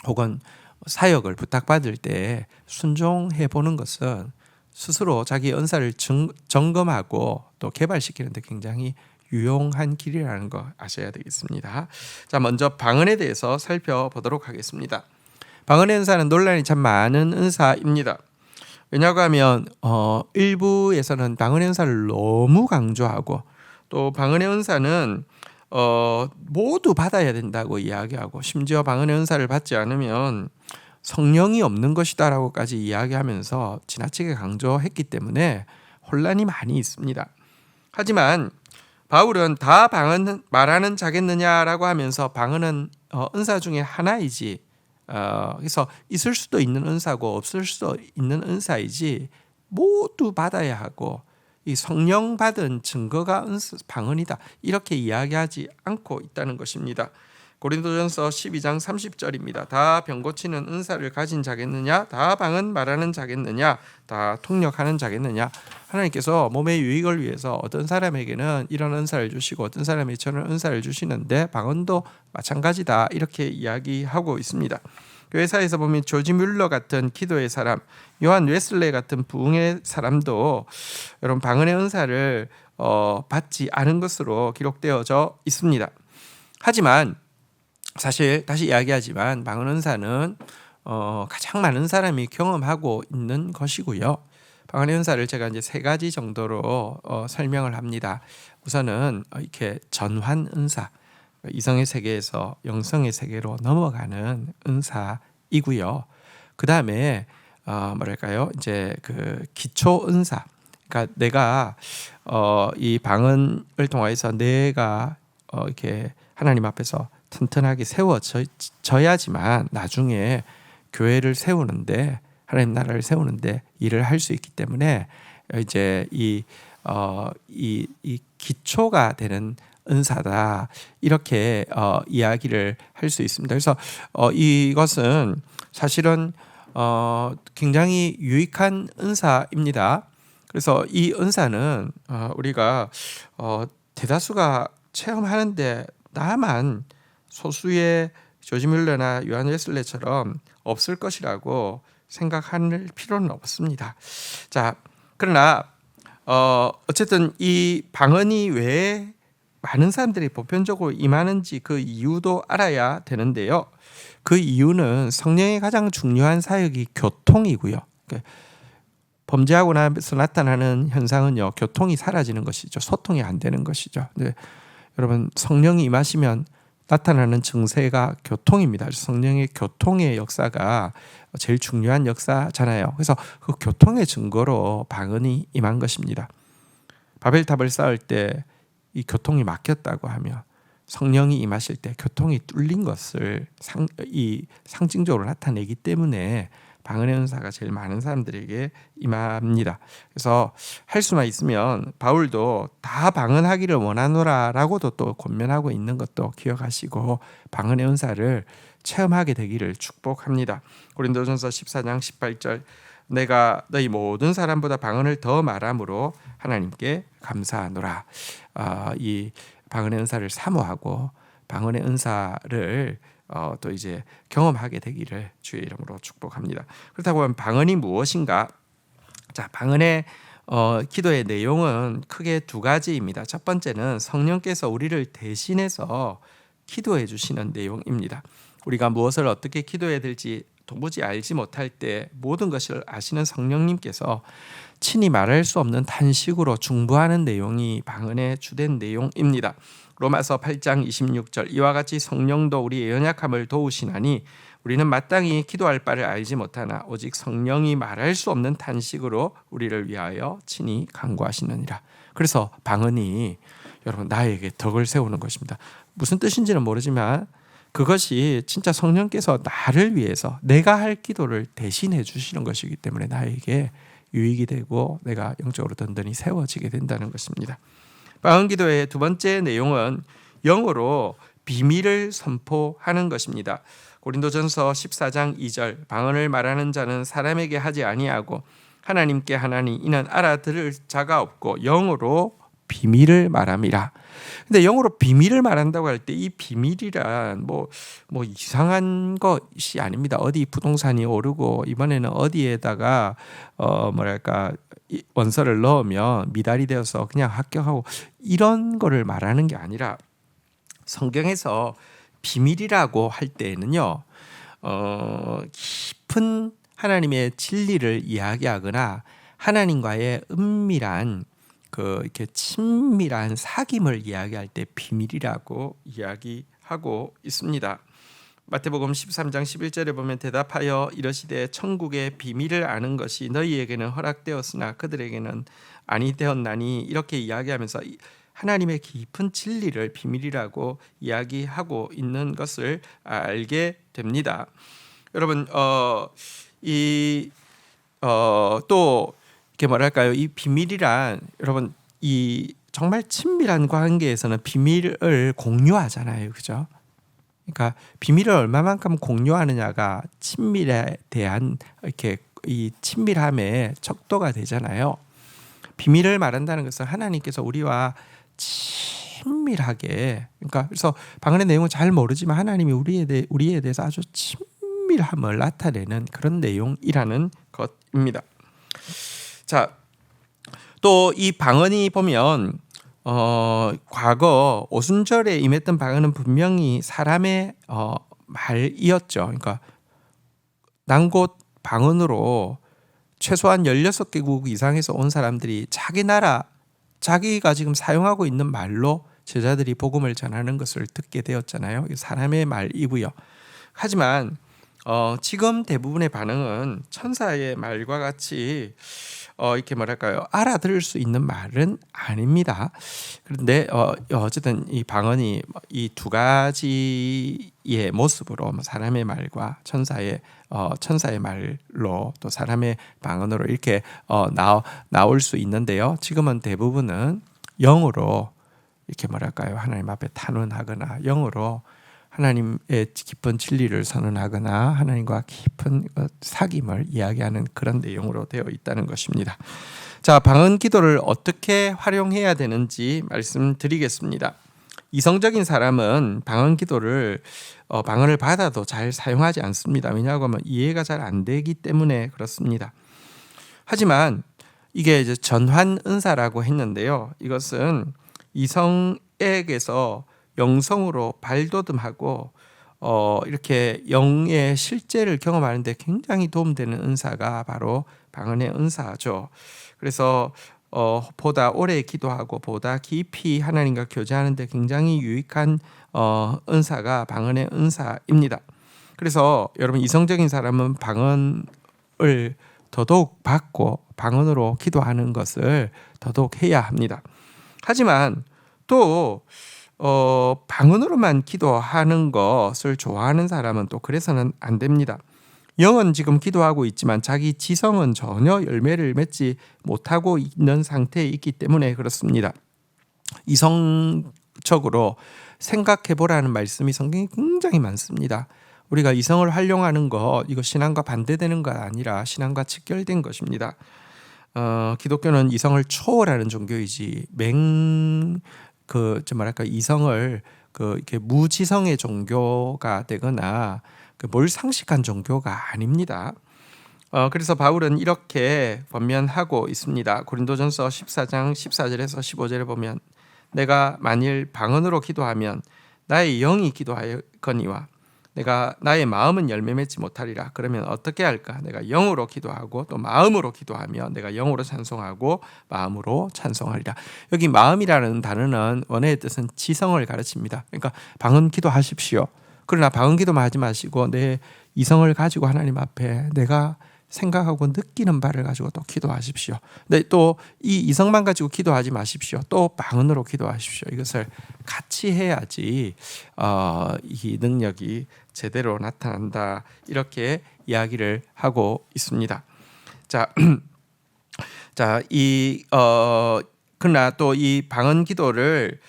혹은 사역을 부탁받을 때 순종해 보는 것은 스스로 자기 은사를 점검하고 또 개발시키는 데 굉장히 유용한 길이라는 거 아셔야 되겠습니다. 자, 먼저 방언에 대해서 살펴보도록 하겠습니다. 방언의 은사는 논란이 참 많은 은사입니다. 왜냐고 하면 일부에서는 방언의 은사를 너무 강조하고 또 방언의 은사는 모두 받아야 된다고 이야기하고, 심지어 방언의 은사를 받지 않으면 성령이 없는 것이다라고까지 이야기하면서 지나치게 강조했기 때문에 혼란이 많이 있습니다. 하지만 바울은 다 방언 말하는 자겠느냐라고 하면서 방언은 은사 중에 하나이지, 그래서 있을 수도 있는 은사고 없을 수도 있는 은사이지 모두 받아야 하고 이 성령 받은 증거가 방언이다, 이렇게 이야기하지 않고 있다는 것입니다. 고린도전서 12장 30절입니다. 다 병 고치는 은사를 가진 자겠느냐? 다 방언 말하는 자겠느냐? 다 통역하는 자겠느냐? 하나님께서 몸의 유익을 위해서 어떤 사람에게는 이런 은사를 주시고 어떤 사람에게 저런 은사를 주시는데 방언도 마찬가지다, 이렇게 이야기하고 있습니다. 교회사에서 보면 조지 뮬러 같은 기도의 사람, 요한 웨슬레 같은 부흥의 사람도 여러분 방언의 은사를 받지 않은 것으로 기록되어져 있습니다. 하지만 사실 다시 이야기하지만 방언 은사는 가장 많은 사람이 경험하고 있는 것이고요. 방언의 은사를 제가 이제 세 가지 정도로 설명을 합니다. 우선은 이렇게 전환 은사, 이성의 세계에서 영성의 세계로 넘어가는 은사이고요. 그 다음에 이제 기초 은사. 그러니까 내가 이 방언을 통해서 내가 이렇게 하나님 앞에서 튼튼하게 세워져야지만 나중에 교회를 세우는데, 하나님 나라를 세우는데 일을 할 수 있기 때문에 이제 이 기초가 되는 은사다, 이렇게 이야기를 할 수 있습니다. 그래서 이것은 사실은 굉장히 유익한 은사입니다. 그래서 이 은사는 우리가 대다수가 체험하는데 다만 소수의 조지 뮬러나 요한 웨슬레처럼 없을 것이라고 생각할 필요는 없습니다. 자, 그러나 어쨌든 이 방언이 왜 많은 사람들이 보편적으로 임하는지 그 이유도 알아야 되는데요. 그 이유는 성령의 가장 중요한 사역이 교통이고요. 범죄하고 나서 나타나는 현상은요, 교통이 사라지는 것이죠. 소통이 안 되는 것이죠. 네. 여러분, 성령이 임하시면 나타나는 증세가 교통입니다. 성령의 교통의 역사가 제일 중요한 역사잖아요. 그래서 그 교통의 증거로 방언이 임한 것입니다. 바벨탑을 쌓을 때 이 교통이 막혔다고 하며 성령이 임하실 때 교통이 뚫린 것을 상징적으로 나타내기 때문에 방언의 은사가 제일 많은 사람들에게 임합니다. 그래서 할 수만 있으면 바울도 다 방언하기를 원하노라라고도 또 권면하고 있는 것도 기억하시고 방언의 은사를 체험하게 되기를 축복합니다. 고린도전서 14장 18절, 내가 너희 모든 사람보다 방언을 더 말함으로 하나님께 감사하노라. 이 방언의 은사를 사모하고 방언의 은사를 또 이제 경험하게 되기를 주의 이름으로 축복합니다. 그렇다고 하면 방언이 무엇인가? 자, 방언의 기도의 내용은 크게 두 가지입니다. 첫 번째는 성령께서 우리를 대신해서 기도해 주시는 내용입니다. 우리가 무엇을 어떻게 기도해야 될지 도무지 알지 못할 때 모든 것을 아시는 성령님께서 친히 말할 수 없는 탄식으로 중보하는 내용이 방언의 주된 내용입니다. 로마서 8장 26절 이와 같이 성령도 우리의 연약함을 도우시나니 우리는 마땅히 기도할 바를 알지 못하나 오직 성령이 말할 수 없는 탄식으로 우리를 위하여 친히 간구하시느니라. 그래서 방언이 여러분 나에게 덕을 세우는 것입니다. 무슨 뜻인지는 모르지만 그것이 진짜 성령께서 나를 위해서 내가 할 기도를 대신해 주시는 것이기 때문에 나에게 유익이 되고 내가 영적으로 든든히 세워지게 된다는 것입니다. 방언 기도의 두 번째 내용은 영어로 비밀을 선포하는 것입니다. 고린도전서 14장 2절 방언을 말하는 자는 사람에게 하지 아니하고 하나님께 하나니 이는 알아들을 자가 없고 영어로 비밀을 말함이라. 근데 영어로 비밀을 말한다고 할 때 이 비밀이란 뭐 이상한 것이 아닙니다. 어디 부동산이 오르고 이번에는 어디에다가 원서를 넣으면 미달이 되어서 그냥 합격하고 이런 거를 말하는 게 아니라 성경에서 비밀이라고 할 때에는요, 깊은 하나님의 진리를 이야기하거나 하나님과의 은밀한 이렇게 친밀한 사귐을 이야기할 때 비밀이라고 이야기하고 있습니다. 마태복음 13장 11절에 보면 대답하여 이르시되 천국의 비밀을 아는 것이 너희에게는 허락되었으나 그들에게는 아니 되었나니 이렇게 이야기하면서 하나님의 깊은 진리를 비밀이라고 이야기하고 있는 것을 알게 됩니다. 여러분 또 이렇게 이 비밀이란 여러분 이 정말 친밀한 관계에서는 비밀을 공유하잖아요, 그죠? 그러니까 비밀을 얼마만큼 공유하느냐가 친밀에 대한 이렇게 이 친밀함의 척도가 되잖아요. 비밀을 말한다는 것은 하나님께서 우리와 친밀하게, 그러니까 그래서 방언의 내용은 잘 모르지만 하나님이 우리에 대해서 아주 친밀함을 나타내는 그런 내용이라는 것입니다. 자, 또 이 방언이 보면 과거 오순절에 임했던 방언은 분명히 사람의 말이었죠. 그러니까 난곳 방언으로 최소한 16개국 이상에서 온 사람들이 자기 나라, 자기가 지금 사용하고 있는 말로 제자들이 복음을 전하는 것을 듣게 되었잖아요. 사람의 말이고요. 하지만 지금 대부분의 반응은 천사의 말과 같이 이렇게 알아들을 수 있는 말은 아닙니다. 그런데 어쨌든 이 방언이 이 두 가지의 모습으로 사람의 말과 천사의 말로 또 사람의 방언으로 이렇게 나올 수 있는데요. 지금은 대부분은 영으로 이렇게 하나님 앞에 탄원하거나 영으로 하나님의 깊은 진리를 선언하거나 하나님과 깊은 사귐을 이야기하는 그런 내용으로 되어 있다는 것입니다. 자, 방언 기도를 어떻게 활용해야 되는지 말씀드리겠습니다. 이성적인 사람은 방언 기도를 방언을 받아도 잘 사용하지 않습니다. 왜냐하면 이해가 잘 안 되기 때문에 그렇습니다. 하지만 이게 이제 전환 은사라고 했는데요. 이것은 이성에게서 영성으로 발돋움하고 이렇게 영의 실제를 경험하는 데 굉장히 도움되는 은사가 바로 방언의 은사죠. 그래서 보다 오래 기도하고 보다 깊이 하나님과 교제하는 데 굉장히 유익한 은사가 방언의 은사입니다. 그래서 여러분 이성적인 사람은 방언을 더더욱 받고 방언으로 기도하는 것을 더더욱 해야 합니다. 하지만 또 방언으로만 기도하는 것을 좋아하는 사람은 또 그래서는 안 됩니다. 영은 지금 기도하고 있지만 자기 지성은 전혀 열매를 맺지 못하고 있는 상태에 있기 때문에 그렇습니다. 이성적으로 생각해보라는 말씀이 성경에 굉장히 많습니다. 우리가 이성을 활용하는 것, 이거 신앙과 반대되는 것 아니라 신앙과 직결된 것입니다. 기독교는 이성을 초월하는 종교이지 이성을 이렇게 무지성의 종교가 되거나 뭘 상식한 종교가 아닙니다. 그래서 바울은 이렇게 권면하고 있습니다. 고린도전서 14장 14절에서 15절에 보면 내가 만일 방언으로 기도하면 나의 영이 기도하거니와 내가 나의 마음은 열매 맺지 못하리라. 그러면 어떻게 할까? 내가 영으로 기도하고 또 마음으로 기도하며 내가 영으로 찬송하고 마음으로 찬송하리라. 여기 마음이라는 단어는 원어의 뜻은 지성을 가르칩니다. 그러니까 방언 기도하십시오. 그러나 방언 기도만 하지 마시고 내 이성을 가지고 하나님 앞에 내가 생각하고 느끼는 바를 가지고 또 기도하십시오. 근데 또 이 이성만 가지고 기도하지 마십시오. 또 방언으로 기도하십시오. 이것을 같이 해야지 이 능력이 제대로 나타난다. 이렇게 이야기를 하고 있습니다. 자, 그러나 또 이 방언 기도를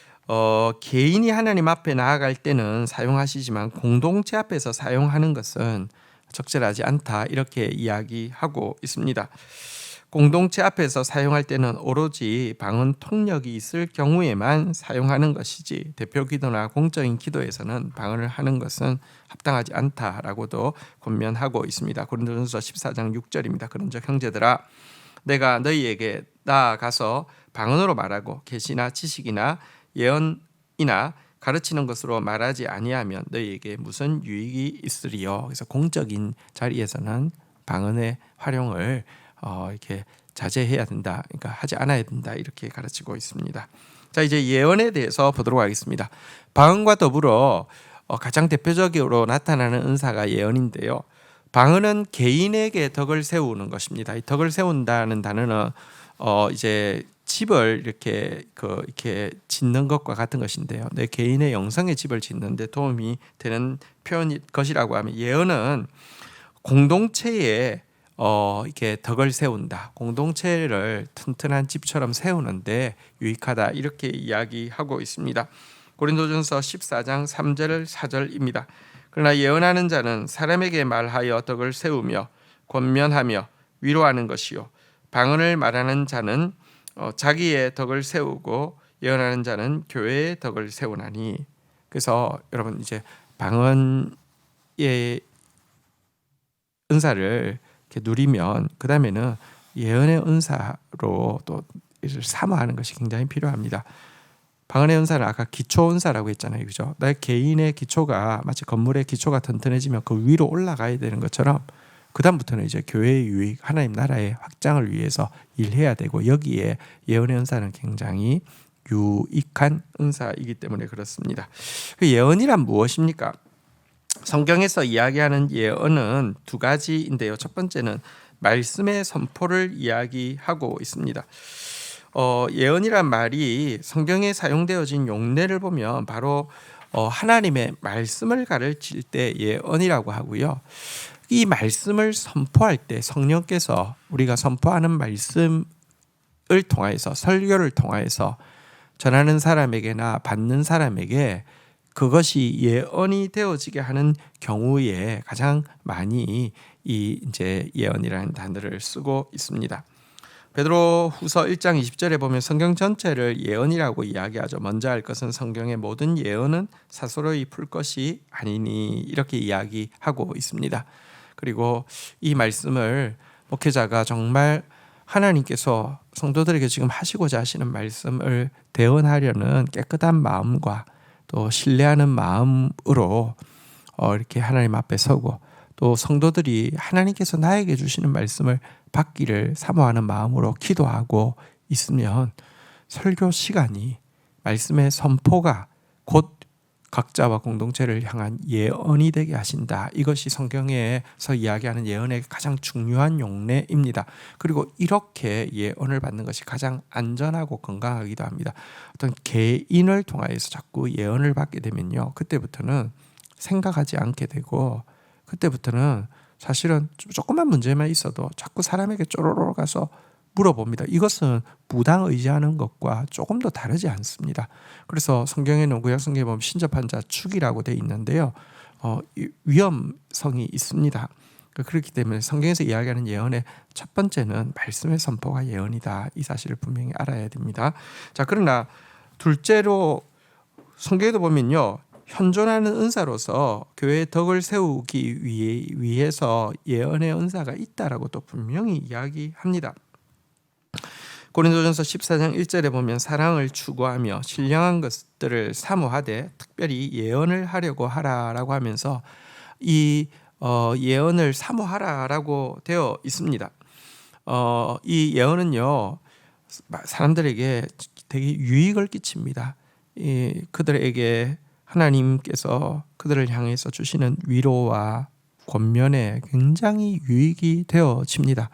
개인이 하나님 앞에 나아갈 때는 사용하시지만 공동체 앞에서 사용하는 것은 적절하지 않다. 이렇게 이야기하고 있습니다. 공동체 앞에서 사용할 때는 오로지 방언 통역이 있을 경우에만 사용하는 것이지 대표 기도나 공적인 기도에서는 방언을 하는 것은 합당하지 않다라고도 권면하고 있습니다. 고린도전서 14장 6절입니다. 그런즉 형제들아 내가 너희에게 나아가서 방언으로 말하고 계시나 지식이나 예언이나 가르치는 것으로 말하지 아니하면 너희에게 무슨 유익이 있으리요. 그래서 공적인 자리에서는 방언의 활용을 이렇게 자제해야 된다. 그러니까 하지 않아야 된다. 이렇게 가르치고 있습니다. 자, 이제 예언에 대해서 보도록 하겠습니다. 방언과 더불어 가장 대표적으로 나타나는 은사가 예언인데요. 방언은 개인에게 덕을 세우는 것입니다. 이 덕을 세운다는 단어는 이제 집을 이렇게 짓는 것과 같은 것인데요. 내 개인의 영성의 집을 짓는데 도움이 되는 표현일 것이라고 하면 예언은 공동체에 이렇게 덕을 세운다. 공동체를 튼튼한 집처럼 세우는데 유익하다. 이렇게 이야기하고 있습니다. 고린도전서 14장 3절 4절입니다. 그러나 예언하는 자는 사람에게 말하여 덕을 세우며 권면하며 위로하는 것이요 방언을 말하는 자는 자기의 덕을 세우고 예언하는 자는 교회의 덕을 세우나니. 그래서 여러분 이제 방언의 은사를 이렇게 누리면 그 다음에는 예언의 은사로 또 사모하는 것이 굉장히 필요합니다. 방언의 은사는 아까 기초 은사라고 했잖아요, 그죠? 나의 개인의 기초가 마치 건물의 기초가 튼튼해지면 그 위로 올라가야 되는 것처럼 그 다음부터는 이제 교회의 유익, 하나님 나라의 확장을 위해서 일해야 되고 여기에 예언의 은사는 굉장히 유익한 은사이기 때문에 그렇습니다. 그 예언이란 무엇입니까? 성경에서 이야기하는 예언은 두 가지인데요. 첫 번째는 말씀의 선포를 이야기하고 있습니다. 예언이란 말이 성경에 사용되어진 용례를 보면 바로 하나님의 말씀을 가르칠 때 예언이라고 하고요. 이 말씀을 선포할 때 성령께서 우리가 선포하는 말씀을 통하여서 설교를 통하여서 전하는 사람에게나 받는 사람에게 그것이 예언이 되어지게 하는 경우에 가장 많이 이 이제 예언이라는 단어를 쓰고 있습니다. 베드로후서 1장 20절에 보면 성경 전체를 예언이라고 이야기하죠. 먼저 할 것은 성경의 모든 예언은 사소로이 풀 것이 아니니 이렇게 이야기하고 있습니다. 그리고 이 말씀을 목회자가 정말 하나님께서 성도들에게 지금 하시고자 하시는 말씀을 대언하려는 깨끗한 마음과 또 신뢰하는 마음으로 이렇게 하나님 앞에 서고 또 성도들이 하나님께서 나에게 주시는 말씀을 받기를 사모하는 마음으로 기도하고 있으면 설교 시간이 말씀의 선포가 곧 각자와 공동체를 향한 예언이 되게 하신다. 이것이 성경에서 이야기하는 예언의 가장 중요한 용례입니다. 그리고 이렇게 예언을 받는 것이 가장 안전하고 건강하기도 합니다. 어떤 개인을 통하여서 자꾸 예언을 받게 되면요, 그때부터는 생각하지 않게 되고 그때부터는 사실은 조금만 문제만 있어도 자꾸 사람에게 쪼로로 가서 물어봅니다. 이것은 무당 의지하는 것과 조금 더 다르지 않습니다. 그래서 성경에는 구약 성경에 보면 신접한 자 축이라고 되어 있는데요. 위험성이 있습니다. 그렇기 때문에 성경에서 이야기하는 예언의 첫 번째는 말씀의 선포가 예언이다. 이 사실을 분명히 알아야 됩니다. 자, 그러나 둘째로 성경에도 보면요, 현존하는 은사로서 교회의 덕을 세우기 위해서 예언의 은사가 있다라고 또 분명히 이야기합니다. 고린도전서 14장 1절에 보면 사랑을 추구하며 신령한 것들을 사모하되 특별히 예언을 하려고 하라라고 하면서 이 예언을 사모하라라고 되어 있습니다. 이 예언은요, 사람들에게 되게 유익을 끼칩니다. 그들에게 하나님께서 그들을 향해서 주시는 위로와 권면에 굉장히 유익이 되어집니다.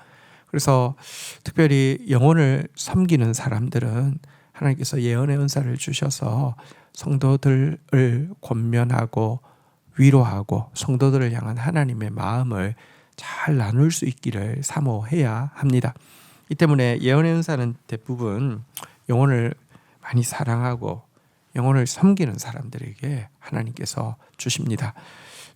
그래서 특별히 영혼을 섬기는 사람들은 하나님께서 예언의 은사를 주셔서 성도들을 권면하고 위로하고 성도들을 향한 하나님의 마음을 잘 나눌 수 있기를 사모해야 합니다. 이 때문에 예언의 은사는 대부분 영혼을 많이 사랑하고 영혼을 섬기는 사람들에게 하나님께서 주십니다.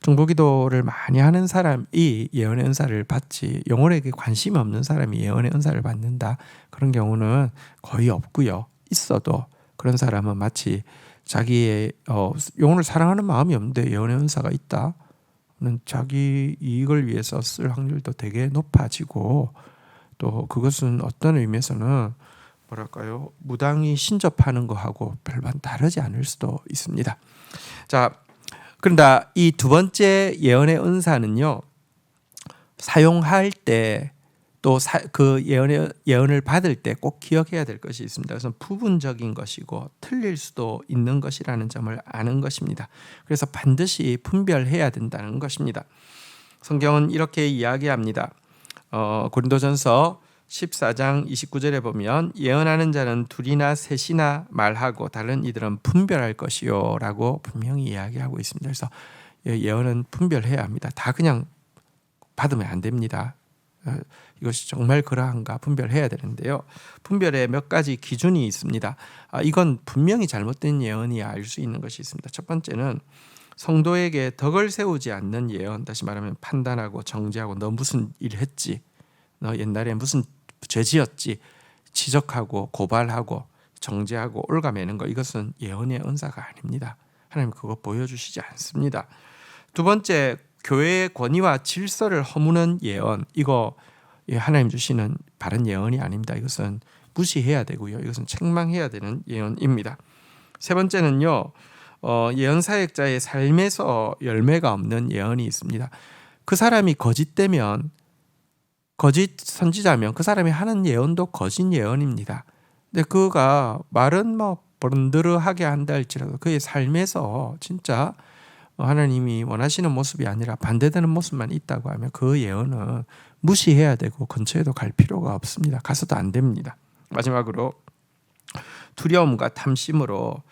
중보기도를 많이 하는 사람이 예언의 은사를 받지 영혼에게 관심이 없는 사람이 예언의 은사를 받는다, 그런 경우는 거의 없고요. 있어도 그런 사람은 마치 자기의 영혼을 사랑하는 마음이 없는데 예언의 은사가 있다는 자기 이익을 위해서 쓸 확률도 되게 높아지고, 또 그것은 어떤 의미에서는 뭐랄까요, 무당이 신접하는 거하고 별반 다르지 않을 수도 있습니다. 자, 그런데 이 두 번째 예언의 은사는요, 사용할 때 또 그 예언을 받을 때 꼭 기억해야 될 것이 있습니다. 그래서 부분적인 것이고 틀릴 수도 있는 것이라는 점을 아는 것입니다. 그래서 반드시 분별해야 된다는 것입니다. 성경은 이렇게 이야기합니다. 고린도전서 14장 29절에 보면 예언하는 자는 둘이나 셋이나 말하고 다른 이들은 분별할 것이요 라고 분명히 이야기하고 있습니다. 그래서 예언은 분별해야 합니다. 다 그냥 받으면 안 됩니다. 이것이 정말 그러한가 분별해야 되는데요. 분별에 몇 가지 기준이 있습니다. 이건 분명히 잘못된 예언이야 알 수 있는 것이 있습니다. 첫 번째는 성도에게 덕을 세우지 않는 예언, 다시 말하면 판단하고 정죄하고 너 무슨 일 했지, 너 옛날에 무슨 죄 지었지, 지적하고 고발하고 정죄하고 올가매는 거, 이것은 예언의 은사가 아닙니다. 하나님 그거 보여주시지 않습니다. 두 번째, 교회의 권위와 질서를 허무는 예언, 이거 하나님 주시는 바른 예언이 아닙니다. 이것은 무시해야 되고요. 이것은 책망해야 되는 예언입니다. 세 번째는요, 예언 사역자의 삶에서 열매가 없는 예언이 있습니다. 그 사람이 거짓되면, 거짓 선지자면 그 사람이 하는 예언도 거짓 예언입니다. 근데 그가 말은 뭐 번드르하게 한다 할지라도 그의 삶에서 진짜 하나님이 원하시는 모습이 아니라 반대되는 모습만 있다고 하면 그 예언은 무시해야 되고 근처에도 갈 필요가 없습니다. 가서도 안 됩니다. 마지막으로 두려움과 탐심으로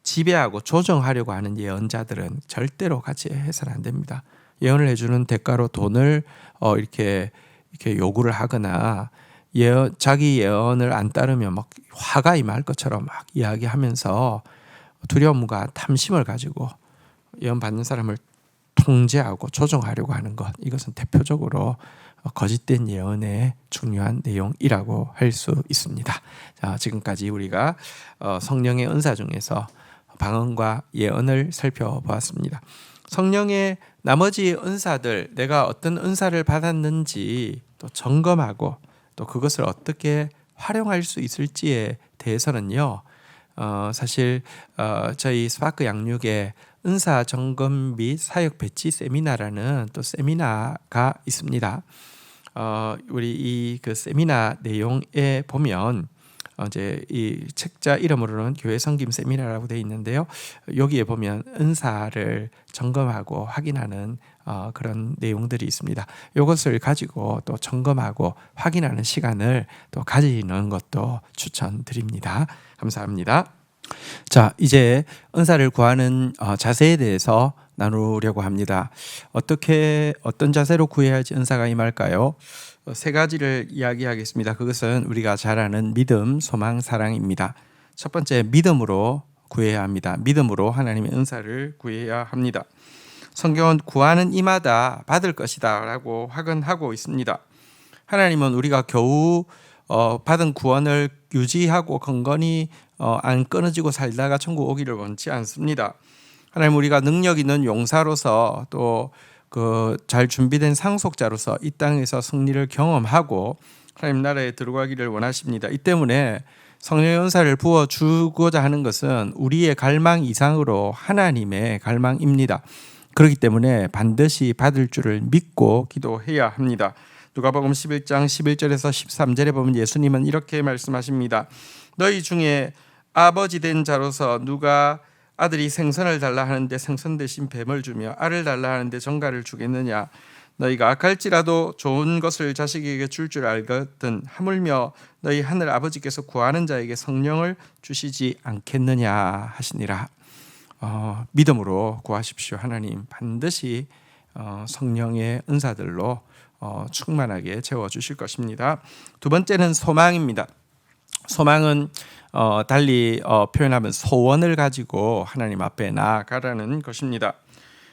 지배하고 조정하려고 하는 예언자들은 절대로 같이 해서는 안 됩니다. 예언을 해주는 대가로 돈을 이렇게 요구를 하거나 자기 예언을 안 따르면 막 화가 임할 것처럼 막 이야기하면서 두려움과 탐심을 가지고 예언 받는 사람을 통제하고 조정하려고 하는 것, 이것은 대표적으로 거짓된 예언의 중요한 내용이라고 할 수 있습니다. 자, 지금까지 우리가 성령의 은사 중에서 방언과 예언을 살펴보았습니다. 성령의 나머지 은사들, 내가 어떤 은사를 받았는지 또 점검하고 또 그것을 어떻게 활용할 수 있을지에 대해서는요, 사실 저희 스파크 양육에 은사 점검 및 사역 배치 세미나라는 또 세미나가 있습니다. 우리 이 그 세미나 내용에 보면 이제 이 책자 이름으로는 교회 섬김 세미나라고 되어 있는데요. 여기에 보면 은사를 점검하고 확인하는 그런 내용들이 있습니다. 이것을 가지고 또 점검하고 확인하는 시간을 또 가지는 것도 추천드립니다. 감사합니다. 자, 이제 은사를 구하는 자세에 대해서 나누려고 합니다. 어떤 자세로 구해야 할지 은사가 임할까요? 세 가지를 이야기하겠습니다. 그것은 우리가 잘 아는 믿음, 소망, 사랑입니다. 첫 번째, 믿음으로 구해야 합니다. 믿음으로 하나님의 은사를 구해야 합니다. 성경은 구하는 이마다 받을 것이다 라고 확언하고 있습니다. 하나님은 우리가 겨우 받은 구원을 유지하고 건건히 안 끊어지고 살다가 천국 오기를 원치 않습니다. 하나님, 우리가 능력 있는 용사로서 또 그 잘 준비된 상속자로서 이 땅에서 승리를 경험하고 하나님 나라에 들어가기를 원하십니다. 이 때문에 성령의 은사를 부어 주고자 하는 것은 우리의 갈망 이상으로 하나님의 갈망입니다. 그렇기 때문에 반드시 받을 줄을 믿고 기도해야 합니다. 누가복음 11장 11절에서 13절에 보면 예수님은 이렇게 말씀하십니다. 너희 중에 아버지 된 자로서 누가 아들이 생선을 달라 하는데 생선 대신 뱀을 주며 알을 달라 하는데 정갈을 주겠느냐? 너희가 악할지라도 좋은 것을 자식에게 줄 알거든 하물며 너희 하늘 아버지께서 구하는 자에게 성령을 주시지 않겠느냐 하시니라. 믿음으로 구하십시오. 하나님 반드시 성령의 은사들로 충만하게 채워주실 것입니다. 두 번째는 소망입니다. 소망은 달리 표현하면 소원을 가지고 하나님 앞에 나아가라는 것입니다.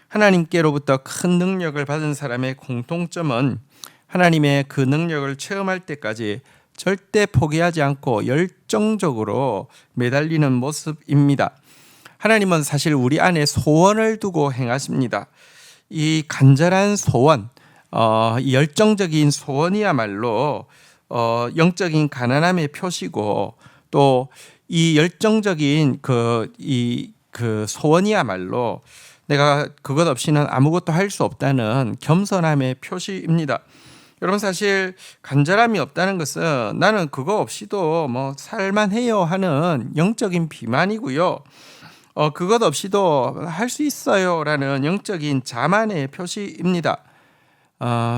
하나님께로부터 큰 능력을 받은 사람의 공통점은 하나님의 그 능력을 체험할 때까지 절대 포기하지 않고 열정적으로 매달리는 모습입니다. 하나님은 사실 우리 안에 소원을 두고 행하십니다. 이 간절한 소원, 이 열정적인 소원이야말로 영적인 가난함의 표시고 또 이 열정적인 그 소원이야말로 내가 그것 없이는 아무것도 할 수 없다는 겸손함의 표시입니다. 여러분, 사실 간절함이 없다는 것은 나는 그거 없이도 뭐 살만해요 하는 영적인 비만이고요. 그것 없이도 할 수 있어요라는 영적인 자만의 표시입니다.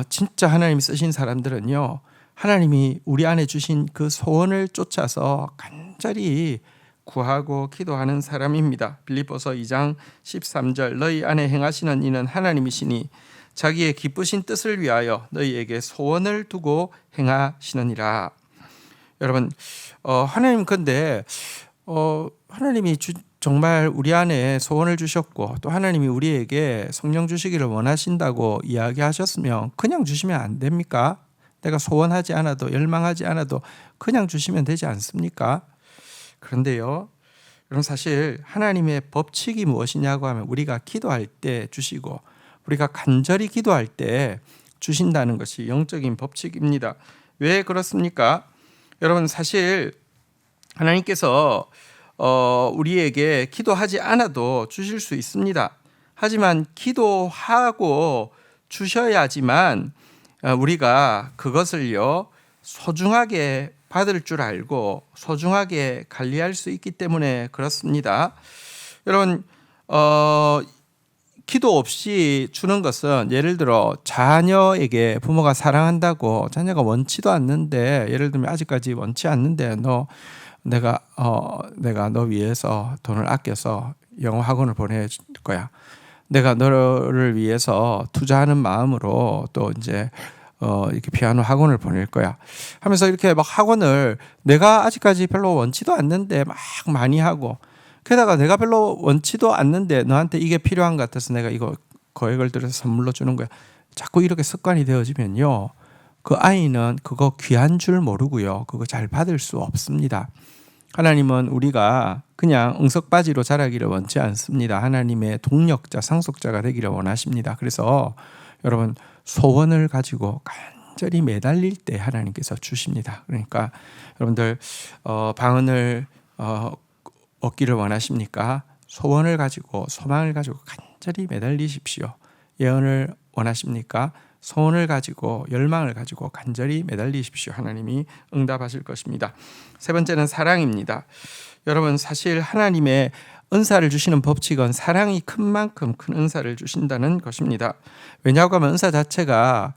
진짜 하나님이 쓰신 사람들은요, 하나님이 우리 안에 주신 그 소원을 쫓아서 간절히 구하고 기도하는 사람입니다. 빌립보서 2장 13절 너희 안에 행하시는 이는 하나님이시니 자기의 기쁘신 뜻을 위하여 너희에게 소원을 두고 행하시느니라. 여러분, 하나님 근데 하나님이 정말 우리 안에 소원을 주셨고 또 하나님이 우리에게 성령 주시기를 원하신다고 이야기하셨으면 그냥 주시면 안 됩니까? 내가 소원하지 않아도 열망하지 않아도 그냥 주시면 되지 않습니까? 그런데요, 여러분, 사실 하나님의 법칙이 무엇이냐고 하면 우리가 기도할 때 주시고 우리가 간절히 기도할 때 주신다는 것이 영적인 법칙입니다. 왜 그렇습니까? 여러분, 사실 하나님께서 우리에게 기도하지 않아도 주실 수 있습니다. 하지만 기도하고 주셔야지만 우리가 그것을요 소중하게 받을 줄 알고 소중하게 관리할 수 있기 때문에 그렇습니다. 여러분, 기도 없이 주는 것은 예를 들어 자녀에게 부모가 사랑한다고 자녀가 원치도 않는데, 예를 들면 아직까지 원치 않는데 내가 너 위해서 돈을 아껴서 영어 학원을 보내줄 거야. 내가 너를 위해서 투자하는 마음으로 또 이제 이렇게 피아노 학원을 보낼 거야 하면서 이렇게 막 학원을 내가 아직까지 별로 원치도 않는데 막 많이 하고, 게다가 내가 별로 원치도 않는데 너한테 이게 필요한 것 같아서 내가 이거 거액을 들여서 선물로 주는 거야. 자꾸 이렇게 습관이 되어지면요, 그 아이는 그거 귀한 줄 모르고요, 그거 잘 받을 수 없습니다. 하나님은 우리가 그냥 응석바지로 자라기를 원치 않습니다. 하나님의 동력자, 상속자가 되기를 원하십니다. 그래서 여러분, 소원을 가지고 간절히 매달릴 때 하나님께서 주십니다. 그러니까 여러분들 방언을 얻기를 원하십니까? 소원을 가지고 소망을 가지고 간절히 매달리십시오. 예언을 원하십니까? 소원을 가지고 열망을 가지고 간절히 매달리십시오. 하나님이 응답하실 것입니다. 세 번째는 사랑입니다. 여러분, 사실 하나님의 은사를 주시는 법칙은 사랑이 큰 만큼 큰 은사를 주신다는 것입니다. 왜냐하고 하면 은사 자체가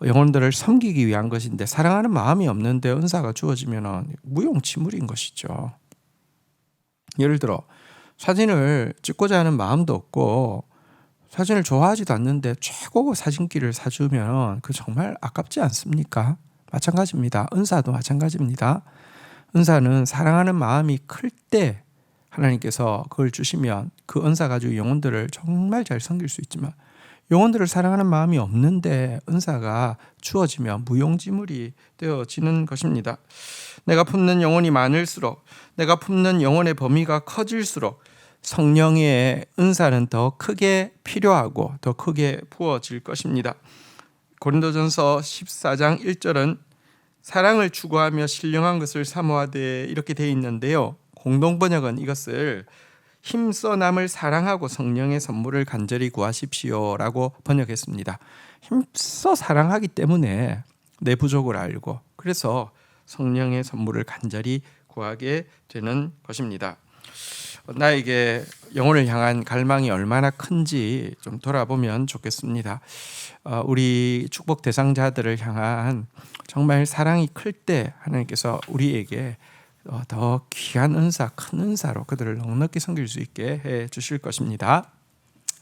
영혼들을 섬기기 위한 것인데 사랑하는 마음이 없는데 은사가 주어지면 무용지물인 것이죠. 예를 들어 사진을 찍고자 하는 마음도 없고 사진을 좋아하지도 않는데 최고급 사진기를 사주면 그 정말 아깝지 않습니까? 마찬가지입니다. 은사도 마찬가지입니다. 은사는 사랑하는 마음이 클 때 하나님께서 그걸 주시면 그 은사 가지고 영혼들을 정말 잘 섬길 수 있지만, 영혼들을 사랑하는 마음이 없는데 은사가 주어지면 무용지물이 되어지는 것입니다. 내가 품는 영혼이 많을수록, 내가 품는 영혼의 범위가 커질수록 성령의 은사는 더 크게 필요하고 더 크게 부어질 것입니다. 고린도전서 14장 1절은 사랑을 추구하며 신령한 것을 사모하되 이렇게 되어 있는데요. 공동번역은 이것을 힘써 남을 사랑하고 성령의 선물을 간절히 구하십시오라고 번역했습니다. 힘써 사랑하기 때문에 내 부족을 알고 그래서 성령의 선물을 간절히 구하게 되는 것입니다. 나에게 영혼을 향한 갈망이 얼마나 큰지 좀 돌아보면 좋겠습니다. 우리 축복 대상자들을 향한 정말 사랑이 클 때 하나님께서 우리에게 더 귀한 은사, 큰 은사로 그들을 넉넉히 섬길 수 있게 해 주실 것입니다.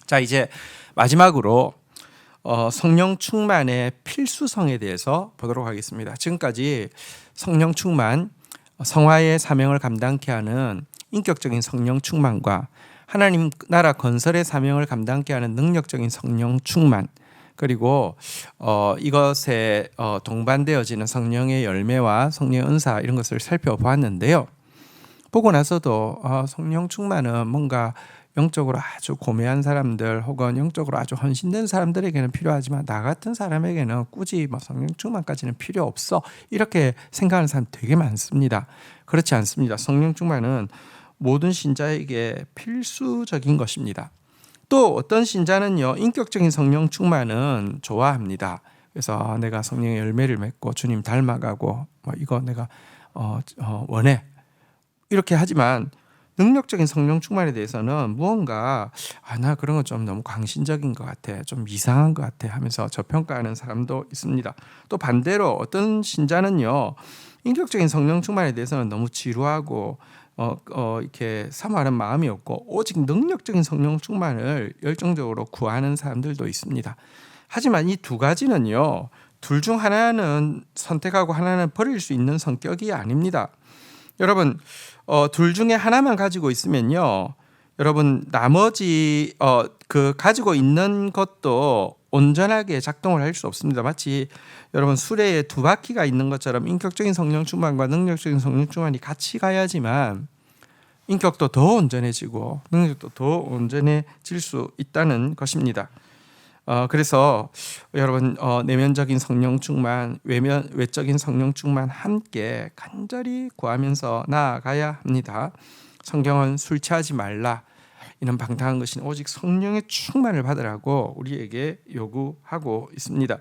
자, 이제 마지막으로 성령 충만의 필수성에 대해서 보도록 하겠습니다. 지금까지 성령 충만, 성화의 사명을 감당케 하는 인격적인 성령 충만과 하나님 나라 건설의 사명을 감당케 하는 능력적인 성령 충만, 그리고 이것에 동반되어지는 성령의 열매와 성령의 은사 이런 것을 살펴보았는데요. 보고 나서도 성령 충만은 뭔가 영적으로 아주 고매한 사람들 혹은 영적으로 아주 헌신된 사람들에게는 필요하지만 나 같은 사람에게는 굳이 성령 충만까지는 필요 없어 이렇게 생각하는 사람 되게 많습니다. 그렇지 않습니다. 성령 충만은 모든 신자에게 필수적인 것입니다. 또 어떤 신자는요, 인격적인 성령 충만은 좋아합니다. 그래서 내가 성령의 열매를 맺고 주님 닮아가고 이거 내가 원해 이렇게 하지만 능력적인 성령 충만에 대해서는 무언가 나 그런 거 좀 너무 광신적인 것 같아, 좀 이상한 것 같아 하면서 저평가하는 사람도 있습니다. 또 반대로 어떤 신자는요, 인격적인 성령 충만에 대해서는 너무 지루하고 이렇게 사모하는 마음이 없고 오직 능력적인 성령 충만을 열정적으로 구하는 사람들도 있습니다. 하지만 이 두 가지는요, 둘 중 하나는 선택하고 하나는 버릴 수 있는 성격이 아닙니다. 여러분, 둘 중에 하나만 가지고 있으면요, 여러분 나머지 그 가지고 있는 것도 온전하게 작동을 할 수 없습니다. 마치 여러분 수레에 두 바퀴가 있는 것처럼 인격적인 성령 충만과 능력적인 성령 충만이 같이 가야지만 인격도 더 온전해지고 능력도 더 온전해질 수 있다는 것입니다. 그래서 여러분 내면적인 성령 충만, 외적인 성령 충만 함께 간절히 구하면서 나아가야 합니다. 성경은 술 취하지 말라, 이는 방탕한 것이 오직 성령의 충만을 받으라고 우리에게 요구하고 있습니다.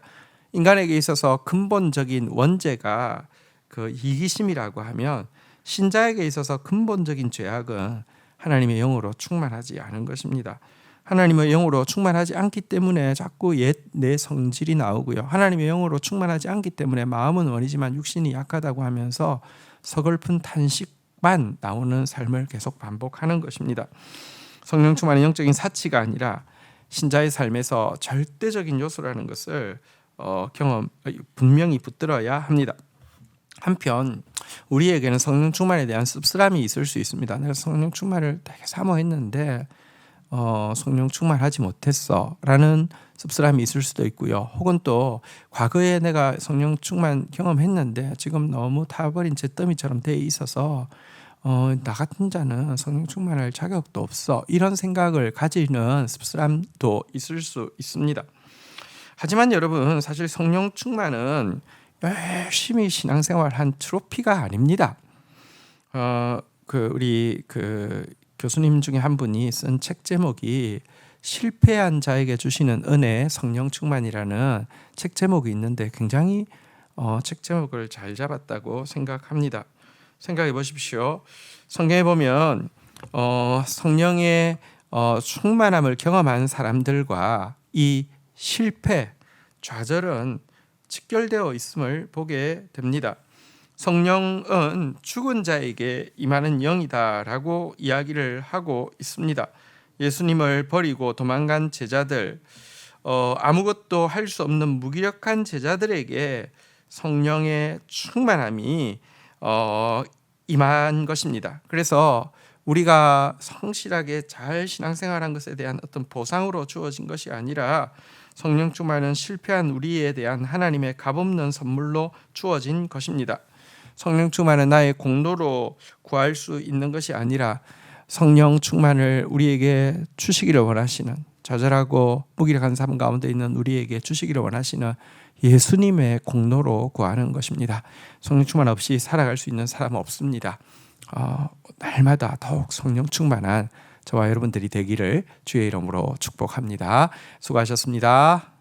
인간에게 있어서 근본적인 원죄가 그 이기심이라고 하면 신자에게 있어서 근본적인 죄악은 하나님의 영으로 충만하지 않은 것입니다. 하나님의 영으로 충만하지 않기 때문에 자꾸 옛 내 성질이 나오고요. 하나님의 영으로 충만하지 않기 때문에 마음은 원이지만 육신이 약하다고 하면서 서글픈 탄식만 나오는 삶을 계속 반복하는 것입니다. 성령 충만은 영적인 사치가 아니라 신자의 삶에서 절대적인 요소라는 것을 분명히 붙들어야 합니다. 한편 우리에게는 성령 충만에 대한 씁쓸함이 있을 수 있습니다. 내가 성령 충만을 되게 사모했는데 성령 충만하지 못했어 라는 씁쓸함이 있을 수도 있고요. 혹은 또 과거에 내가 성령 충만 경험했는데 지금 너무 타버린 잿더미처럼 돼 있어서 나 같은 자는 성령 충만할 자격도 없어 이런 생각을 가지는 씁쓸함도 있을 수 있습니다. 하지만 여러분, 사실 성령 충만은 열심히 신앙생활한 트로피가 아닙니다. 우리 교수님 중에 한 분이 쓴 책 제목이 실패한 자에게 주시는 은혜 성령 충만이라는 책 제목이 있는데 굉장히 책 제목을 잘 잡았다고 생각합니다. 생각해 보십시오. 성경에 보면 성령의 충만함을 경험한 사람들과 이 실패, 좌절은 직결되어 있음을 보게 됩니다. 성령은 죽은 자에게 임하는 영이다라고 이야기를 하고 있습니다. 예수님을 버리고 도망간 제자들, 아무것도 할 수 없는 무기력한 제자들에게 성령의 충만함이 임한 것입니다. 그래서 우리가 성실하게 잘 신앙생활한 것에 대한 어떤 보상으로 주어진 것이 아니라 성령 충만은 실패한 우리에 대한 하나님의 값없는 선물로 주어진 것입니다. 성령 충만은 나의 공로로 구할 수 있는 것이 아니라 성령 충만을 우리에게 주시기를 원하시는, 좌절하고 무기력한 삶 가운데 있는 우리에게 주시기를 원하시는 예수님의 공로로 구하는 것입니다. 성령 충만 없이 살아갈 수 있는 사람은 없습니다. 날마다 더욱 성령 충만한 저와 여러분들이 되기를 주의 이름으로 축복합니다. 수고하셨습니다.